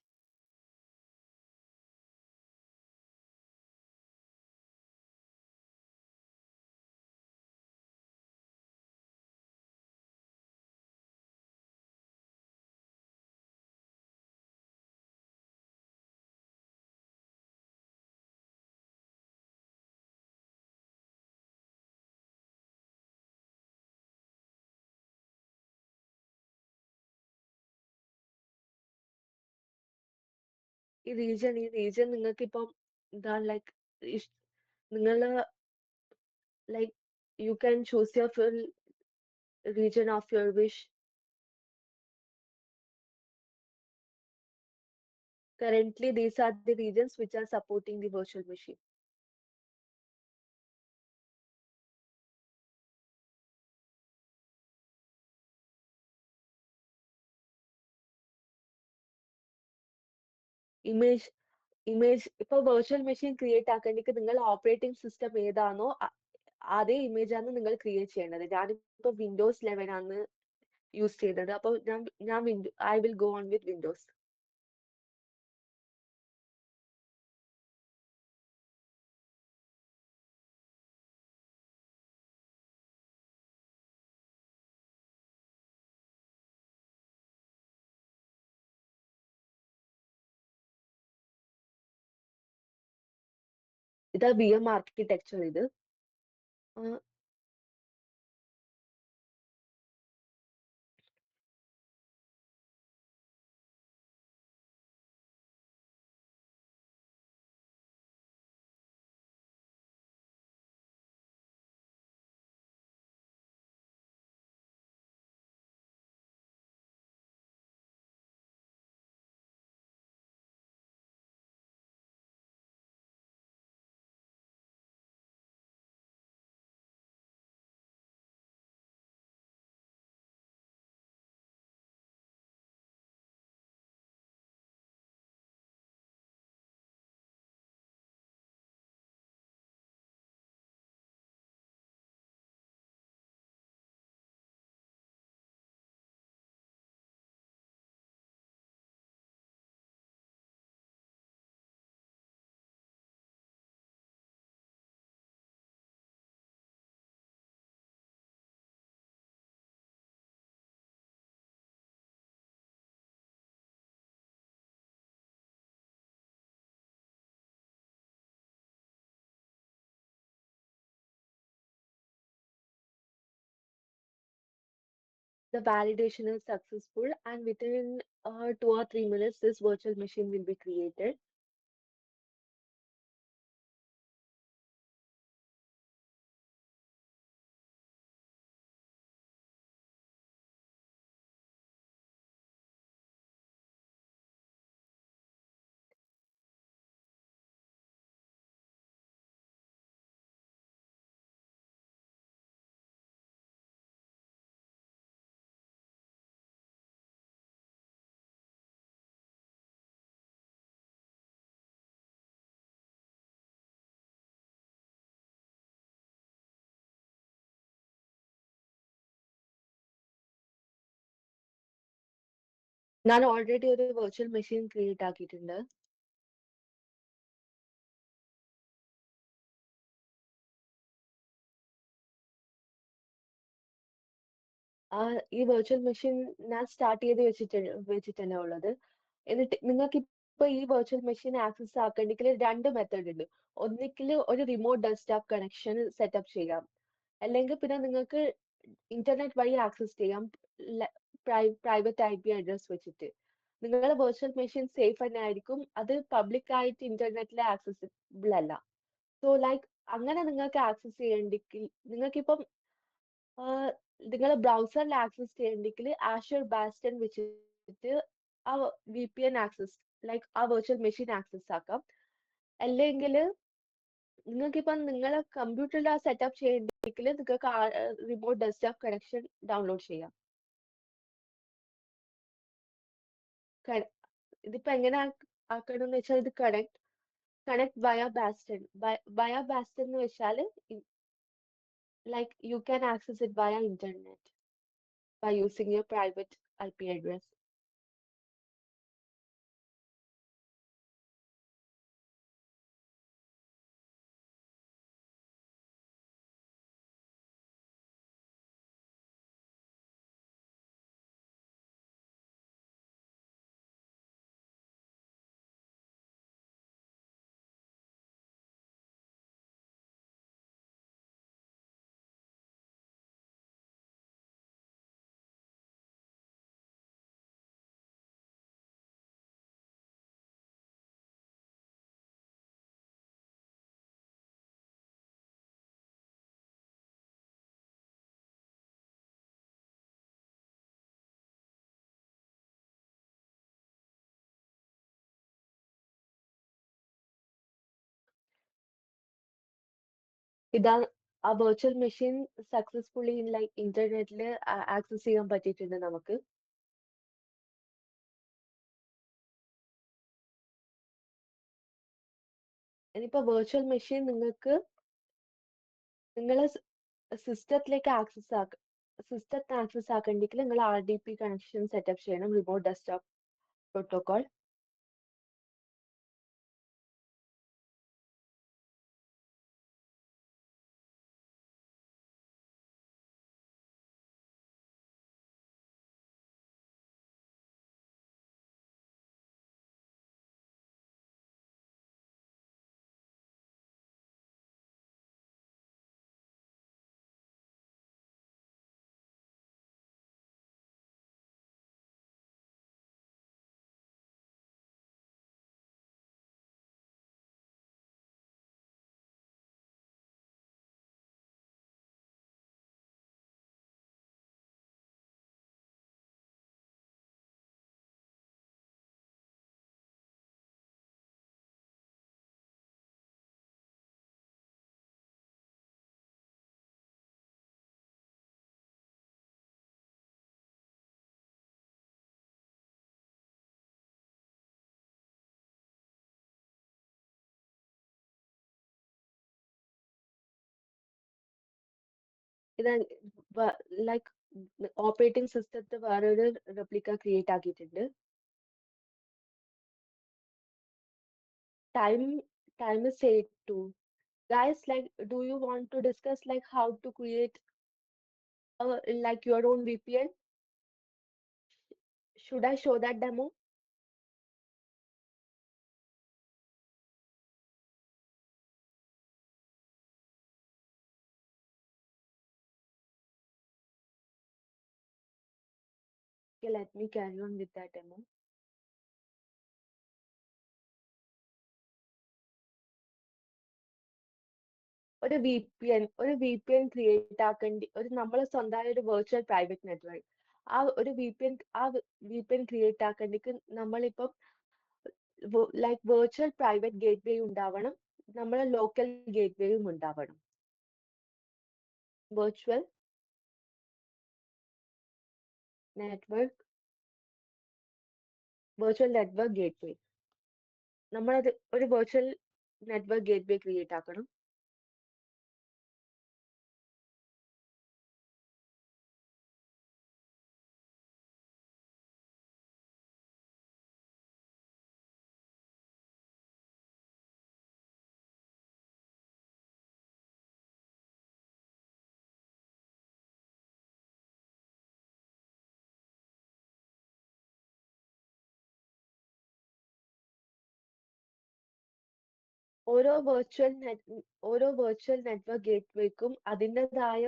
ഈ region നിങ്ങൾക്ക് ഇപ്പം എന്താ നിങ്ങൾ like you can choose your full region of your wish. Currently these are the regions which are supporting the virtual machine. Image ഇപ്പൊ virtual machine create ആക്കണമെങ്കിൽ നിങ്ങൾ operating system ഏതാണോ അതേ image ആണ് നിങ്ങൾ ക്രിയേറ്റ് ചെയ്യേണ്ടത്. ഞാനിപ്പോ വിൻഡോസ് 11 ആണ് യൂസ് ചെയ്തത്. അപ്പോൾ ഞാൻ I will go on with Windows. ഇതാ VM ആർക്കിടെക്ചർ. ഇത് the validation is successful, and within 2 or 3 minutes, this virtual machine will be created. ഞാൻ ഓൾറെഡി ഒരു വെർച്വൽ മെഷീൻ ക്രിയേറ്റ് ആക്കിയിട്ടുണ്ട്. ആ ഈ വെർച്വൽ മെഷീൻ ഞാൻ സ്റ്റാർട്ട് ചെയ്ത് വെച്ചിട്ട് തന്നെ ഉള്ളത്. എന്നിട്ട് നിങ്ങൾക്ക് ഇപ്പൊ ഈ വെർച്വൽ മെഷീൻ ആക്സസ് ആക്കണമെങ്കിൽ രണ്ട് മെത്തേഡ് ഉണ്ട്. ഒന്നിക്കിൽ ഒരു റിമോട്ട് ഡെസ്ക്ടോപ്പ് കണക്ഷൻ സെറ്റപ്പ് ചെയ്യാം, അല്ലെങ്കിൽ പിന്നെ നിങ്ങൾക്ക് ഇന്റർനെറ്റ് വഴി ആക്സസ് ചെയ്യാം, പ്രൈവറ്റ് IP അഡ്രസ് വെച്ചിട്ട്. നിങ്ങളുടെ വെർച്വൽ മെഷീൻ സേഫ് തന്നെ ആയിരിക്കും, അത് പബ്ലിക് ആയിട്ട് ഇന്റർനെറ്റിൽ ആക്സസിബിൾ അല്ല. സോ ലൈക്ക് അങ്ങനെ നിങ്ങൾക്ക് ആക്സസ് ചെയ്യണ്ടെങ്കിൽ നിങ്ങൾക്കിപ്പം നിങ്ങൾ ബ്രൗസറിൽ ആക്സസ് ചെയ്യണ്ടെങ്കിൽ ആഷർ ബാസ്റ്റൺ വെച്ചിട്ട് ആ VPN ആക്സസ് ലൈക്ക് ആ വെർച്വൽ മെഷീൻ ആക്സസ് ആക്കാം. അല്ലെങ്കിൽ നിങ്ങൾക്കിപ്പം നിങ്ങളെ കമ്പ്യൂട്ടറിൽ ആ സെറ്റപ്പ് ചെയ്യണ്ടെങ്കിൽ നിങ്ങൾക്ക് റിമോട്ട് ഡെസ്ക്ടോപ്പ് കണക്ഷൻ ഡൗൺലോഡ് ചെയ്യാം. ക- ഇതിപ്പോ എങ്ങനെ ആക്കണമെന്ന് വെച്ചാൽ ഇത് കണക്ട് വയ ബാസ്റ്റൺ എന്ന് വെച്ചാൽ like you can access it via internet by using your private IP address. ഇതാണ് ആ വെർച്വൽ മെഷീൻ സക്സസ്ഫുള്ളി ലൈക്ക് ഇന്റർനെറ്റിൽ ആക്സസ് ചെയ്യാൻ പറ്റിയിട്ടുണ്ട് നമുക്ക്. ഇനിയിപ്പോ വെർച്വൽ മെഷീൻ നിങ്ങൾക്ക് നിങ്ങളെ സിസ്റ്റത്തിലേക്ക് ആക്സസ് ആക്കണ്ടെങ്കിൽ നിങ്ങൾ RDP കണക്ഷൻ സെറ്റപ്പ് ചെയ്യണം, റിമോട്ട് ഡെസ്ക്ടോപ്പ് പ്രോട്ടോകോൾ. ഇത് ലൈക്ക് ഓപ്പറേറ്റിംഗ് സിസ്റ്റത്തെ വേറൊരു റെപ്ലിക്ക ക്രിയേറ്റ് ആക്കിയിട്ടുണ്ട്. Time time is 8 too. Guys, like, do you want to discuss like how to create like your own VPN? Should I show that demo? Okay, let me carry on with that demo. ഒരു VPN create ആക്കേണ്ടി നമ്മളെ സ്വന്തമായ ഒരു virtual private network ആ VPN create ആക്കേണ്ടിക്ക് നമ്മളിപ്പം like virtual private gate വേ ഉണ്ടാവണം, നമ്മളെ local gate വേയും ഉണ്ടാവണം. Virtual network gate വേ, നമ്മളത് ഒരു വെർച്വൽ നെറ്റ്വർക്ക് ഗേറ്റ് വേ ക്രിയേറ്റ് ആക്കണം. ഓരോ വെർച്വൽ നെറ്റ്വർക്ക് ഗേറ്റ് വേക്കും അതിൻ്റെതായ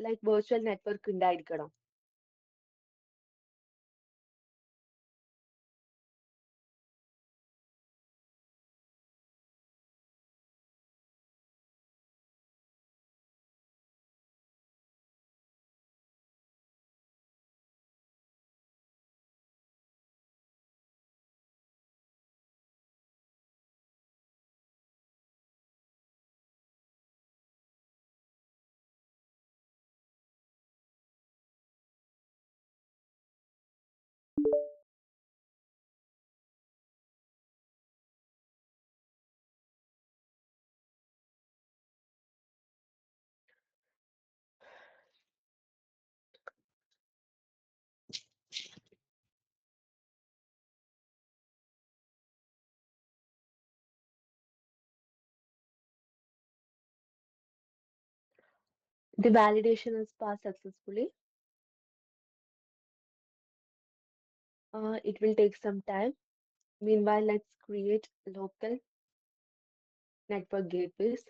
ലൈക്ക് വെർച്വൽ നെറ്റ്വർക്ക് ഉണ്ടായിരിക്കണം. The validation is passed successfully. It will take some time. Meanwhile, let's create local network gateways.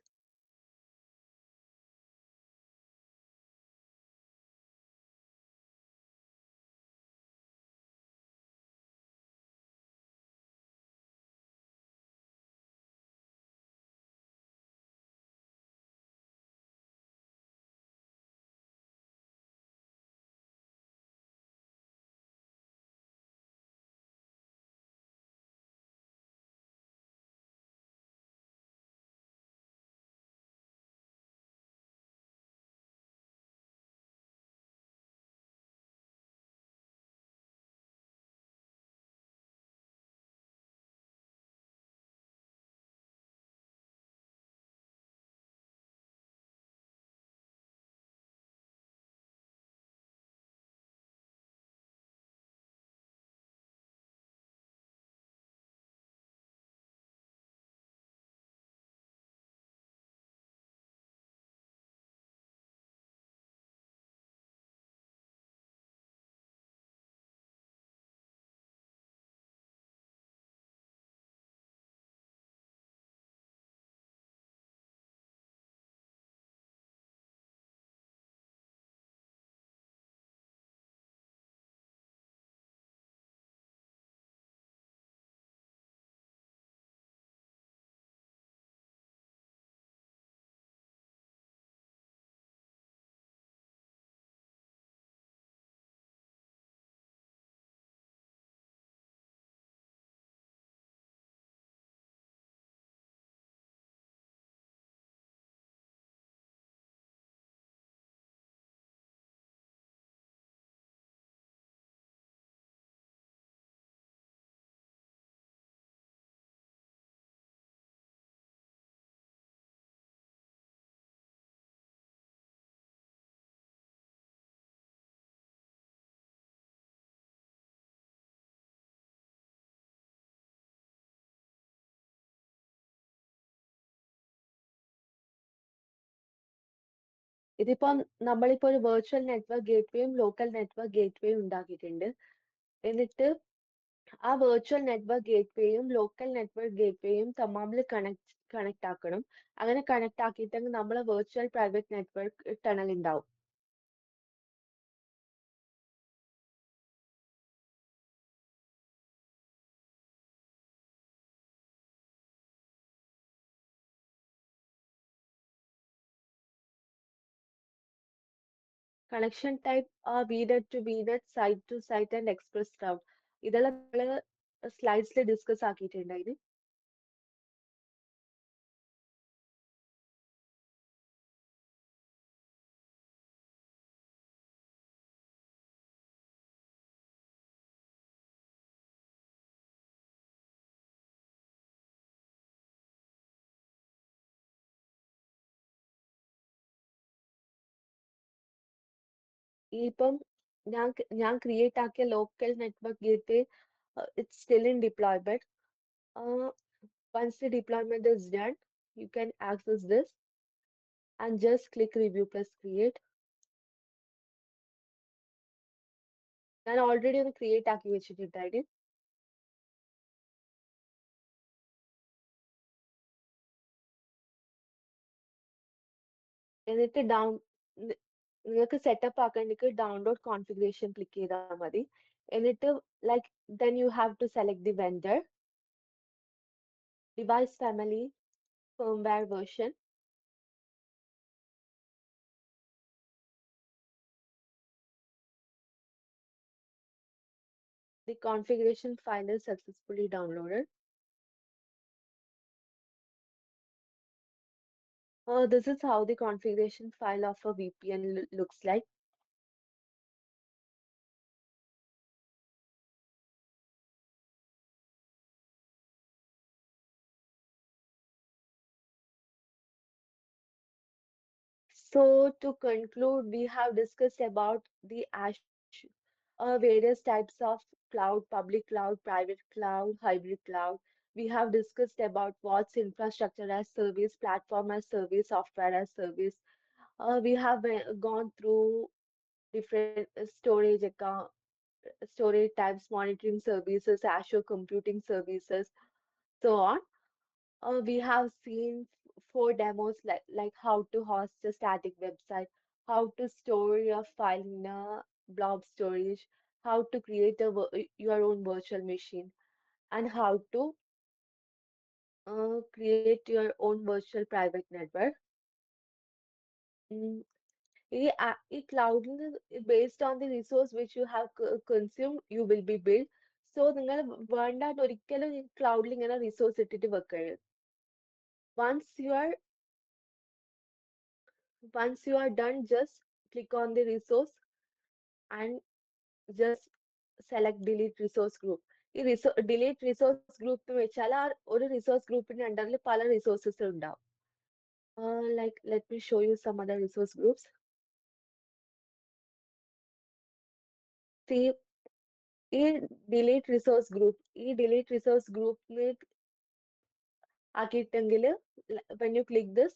ഇതിപ്പം നമ്മളിപ്പോ ഒരു വെർച്വൽ നെറ്റ്വർക്ക് ഗേറ്റ്വേയും ലോക്കൽ നെറ്റ്വർക്ക് ഗേറ്റ്വേയും ഉണ്ടാക്കിയിട്ടുണ്ട്. എന്നിട്ട് ആ വെർച്വൽ നെറ്റ്വർക്ക് ഗേറ്റ്വേയും ലോക്കൽ നെറ്റ്വർക്ക് ഗേറ്റ്വേയും തമ്മിൽ കണക്ട് ആക്കണം. അങ്ങനെ കണക്ട് ആക്കിയിട്ടെങ്കിൽ നമ്മളെ വെർച്വൽ പ്രൈവറ്റ് നെറ്റ്വർക്ക് ടണൽ ഉണ്ടാവും. Connection type VNet to VNet, site to site and express cloud. ഇതെല്ലാം നമ്മൾ സ്ലൈഡ്സിൽ ഡിസ്കസ് ആക്കിയിട്ടുണ്ടായിരുന്നു. ഇപ്പം ഞാൻ ക്രിയേറ്റ് ആക്കിയ local network gateway, it's still in deployment. Uh, Once the deployment is done, you can access this and just click review plus create. ഞാൻ already ഒന്ന് create ആക്കി വെച്ചിട്ടുണ്ടായിരുന്നു. എന്നിട്ട് നിങ്ങൾക്ക് സെറ്റപ്പ് ആക്കണമെങ്കിൽ ഡൗൺലോഡ് കോൺഫിഗറേഷൻ ക്ലിക്ക് ചെയ്താൽ മതി. എന്നിട്ട് like then you have to select the vendor, device family, firmware version. The configuration file is successfully downloaded. This is how the configuration file of a VPN looks like. So to conclude, we have discussed about the various types of cloud, public cloud, private cloud, hybrid cloud. We have discussed about what's infrastructure as service, platform as service, software as service. We have gone through different storage types, monitoring services, Azure computing services, so on. We have seen four demos like how to host a static website, how to store your file in a blob storage, how to create your own virtual machine, and how to create your own virtual private network. Mm, ഈ ക്ലൗഡിൽ based on the resource which you have consumed, you will be built. So നിങ്ങൾ വേണ്ടാണ്ട് ഒരിക്കലും ക്ലൗഡിൽ ഇങ്ങനെ resource ഇട്ടിട്ട് വെക്കരുത്. Once you are Once you are done, just click on the resource and just select delete resource group. ഈ delete resource group എന്ന് വെച്ചാൽ ആ ഒരു resource ഗ്രൂപ്പിന്റെ അണ്ടറിൽ പല resources ഉണ്ടാവും. Like let me show you some other resource groups. See, ഈ delete resource group ആക്കിയിട്ടെങ്കിൽ when you click this,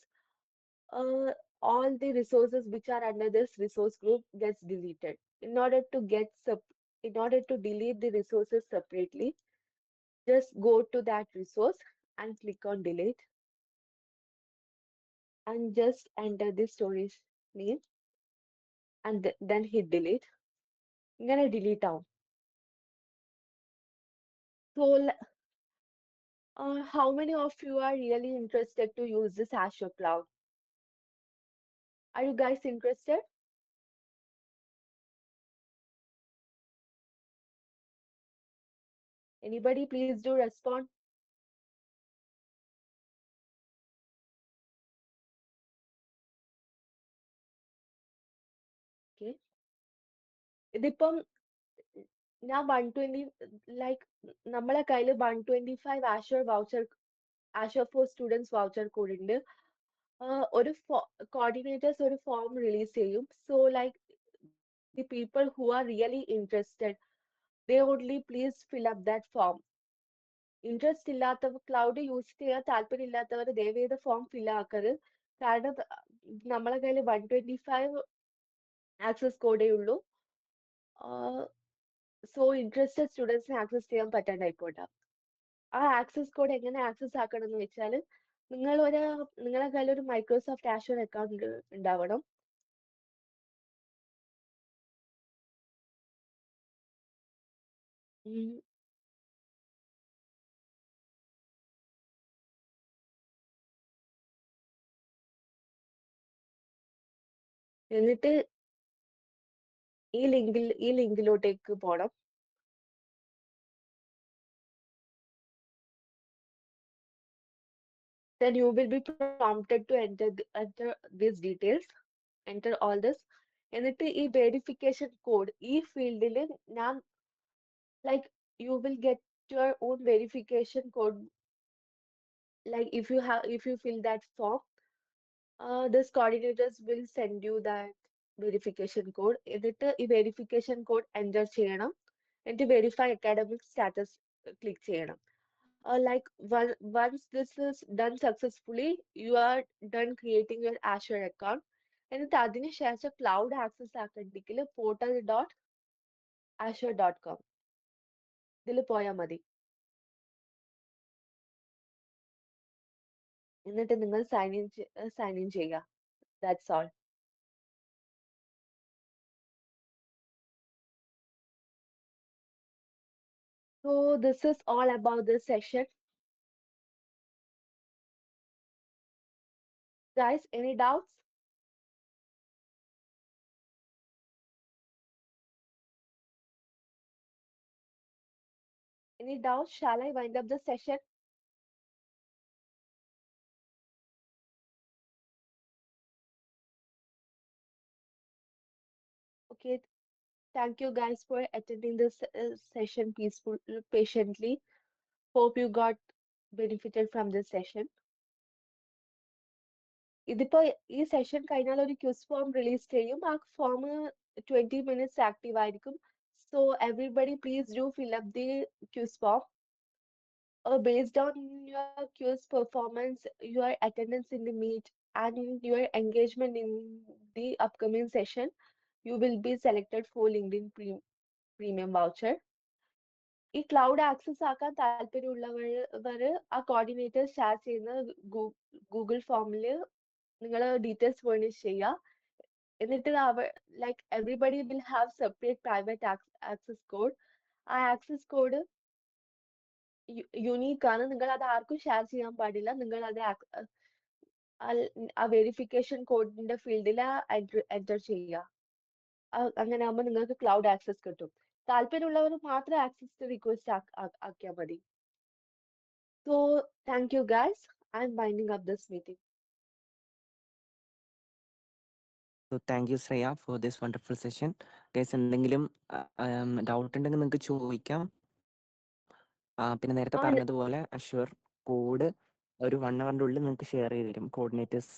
uh, all the resources which are under this resource group gets deleted. In order to in order to delete the resources separately, just go to that resource and click on delete and just enter the storage name and then hit delete. ഇങ്ങനെ delete ആവും. So how many of you are really interested to use this Azure cloud? Are you guys interested? Anybody please do respond. Okay. ഇതിപ്പം ഞാൻ 120 like നമ്മളെ കയ്യിൽ 125 Azure for Students voucher code ഉണ്ട്. ഒരു coordinators ഒരു form release ചെയ്യും. So like the people who are really interested, they only please fill up that form. Interest ഇല്ലാത്തവർ cloud use ചെയ്യാൻ താല്പര്യം ഇല്ലാത്തവർ ദയവേത് ഫോം ഫിൽ ആക്കരുത്. കാരണം നമ്മളെ കയ്യിൽ 125 ആക്സസ് കോഡേ ഉള്ളൂ. സോ ഇൻട്രസ്റ്റഡ് സ്റ്റുഡൻസിന് ആക്സസ് ചെയ്യാൻ പറ്റാണ്ടായിക്കോട്ടെ. ആ ആക്സസ് കോഡ് എങ്ങനെ ആക്സസ് ആക്കണം എന്ന് വെച്ചാൽ നിങ്ങളെ കയ്യിൽ ഒരു മൈക്രോസോഫ്റ്റ് ആഷർ അക്കൗണ്ട് ഉണ്ടാവണം. എന്നിട്ട് ഈ ലിങ്കിലോട്ടേക്ക് പോണം. Then you will be prompted to enter these details, enter all this. എന്നിട്ട് ഈ വെരിഫിക്കേഷൻ കോഡ് ഈ ഫീൽഡിൽ ഞാൻ you will get your own verification code. Like if you fill that form, this coordinators will send you that verification code. എന്നിട്ട് ഈ verification code enter ചെയ്യണം. എന്നിട്ട് verify academic status click ചെയ്യണം. Once this is done successfully, you are done creating your Azure account. എന്നിട്ട് അതിന് ശേഷം cloud access ആക്കണ്ടെങ്കിൽ portal.azure.com ഇതിൽ പോയാൽ മതി. എന്നിട്ട് നിങ്ങൾ സൈൻ ഇൻ ചെയ്യുക. That's all. So this is all about this session. Guys, any doubts? Any doubts? Shall I wind up the session? Okay, thank you guys for attending this session patiently. Hope you got benefited from this session. ഇതിപ്പോ ഈ session കഴിഞ്ഞാൽ ഒരു quiz form release ചെയ്യും. ആ form 20 minutes active ആയിരിക്കും. So everybody please do fill up the quiz form. Based on your quiz performance, your attendance in the meet, and your engagement in the upcoming session, you will be selected for LinkedIn Premium voucher. ഈ cloud access ആക്കാൻ താല്പര്യമുള്ളവർ ആ coordinator share ചെയ്യുന്ന Google ഫോമിൽ നിങ്ങൾ details furnish ചെയ്യുക. എന്നിട്ട് everybody will have separate private access code. ആ ആക്സസ് കോഡ് യുണീക്ക് ആണ്. നിങ്ങൾ അത് ആർക്കും ഷെയർ ചെയ്യാൻ പാടില്ല. നിങ്ങൾ അത് ആ വെരിഫിക്കേഷൻ കോഡിന്റെ ഫീൽഡിൽ എൻ്റർ ചെയ്യുക. അങ്ങനെ ആകുമ്പോൾ നിങ്ങൾക്ക് ക്ലൗഡ് ആക്സസ് കിട്ടും. താല്പര്യമുള്ളവർ മാത്രം ആക്സസ് റിക്വസ്റ്റ് ആക്കിയാൽ മതി. So thank you guys. I'm winding up this meeting. So thank you, Shreya, for this wonderful session. Guys, എന്തെങ്കിലും ഡൗട്ട് ഉണ്ടെങ്കിൽ നിങ്ങൾക്ക് ചോദിക്കാം. പിന്നെ നേരത്തെ പറഞ്ഞതുപോലെ അഷ്യൂർ കോഡ് ഒരു 1 hour ഉള്ളിൽ നിങ്ങൾക്ക് ഷെയർ ചെയ്ത് തരും കോർഡിനേറ്റേഴ്സ്.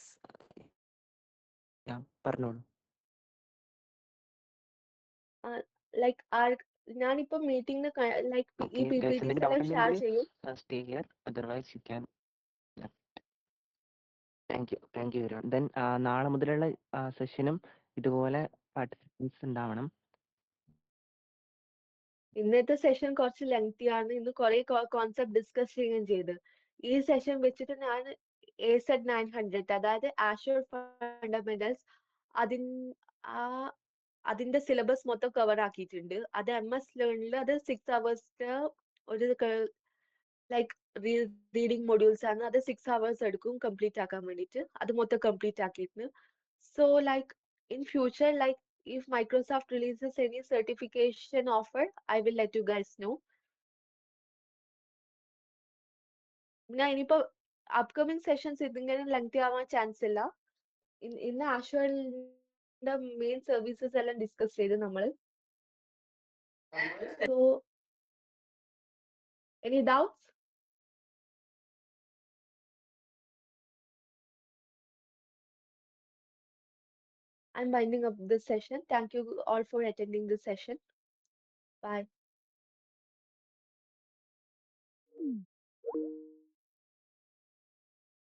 പറഞ്ഞോളൂ. ഞാനിപ്പോ മീറ്റിംഗിന് ഈ PPTs എല്ലാം ഷെയർ ചെയ്യും. Stay here, otherwise you can. Thank you everyone. Then നാളെ മുതലുള്ള സെഷനും ഇതുപോലെ പാർട്ടിസിപ്പൻസ് ഉണ്ടാവണം. ഇന്നത്തെ സെഷൻ കുറച്ച് ലെങ്തി ആണ്. ഇന്ന് കുറെ കോൺസെപ്റ്റ് ഡിസ്കസ് ചെയ്യുകയും ചെയ്ത്. ഈ സെഷൻ വെച്ചിട്ട് ഞാൻ AZ 900 അതായത് ആഷ്യൂർ ഫണ്ടമെന്റൽസ് അതിന്റെ സിലബസ് മൊത്തം കവർ ആക്കിയിട്ടുണ്ട്. അത് MS ലേണിൽ അത് 6 hours ഒരു റീഡിംഗ് മൊഡ്യൂൾസ് ആണ്. അത് 6 hours എടുക്കും കംപ്ലീറ്റ് ആക്കാൻ വേണ്ടിയിട്ട്. അത് മൊത്തം കംപ്ലീറ്റ് ആക്കിയിട്ടുണ്ട്. So in future, if Microsoft releases any certification offer, I will let you guys know. ഞാൻ ഇനിയിപ്പോ അപ്കമിങ് സെഷൻസ് ഇതിങ്ങനെ ലെങ്തി ആവാൻ ചാൻസ് ഇല്ല. ഇന്ന് ആഷ്വറിന്റെ മെയിൻ സർവീസസ് എല്ലാം ഡിസ്കസ് ചെയ്ത് നമ്മൾ. So any doubts? I'm winding up this session. Thank you all for attending this session. Bye.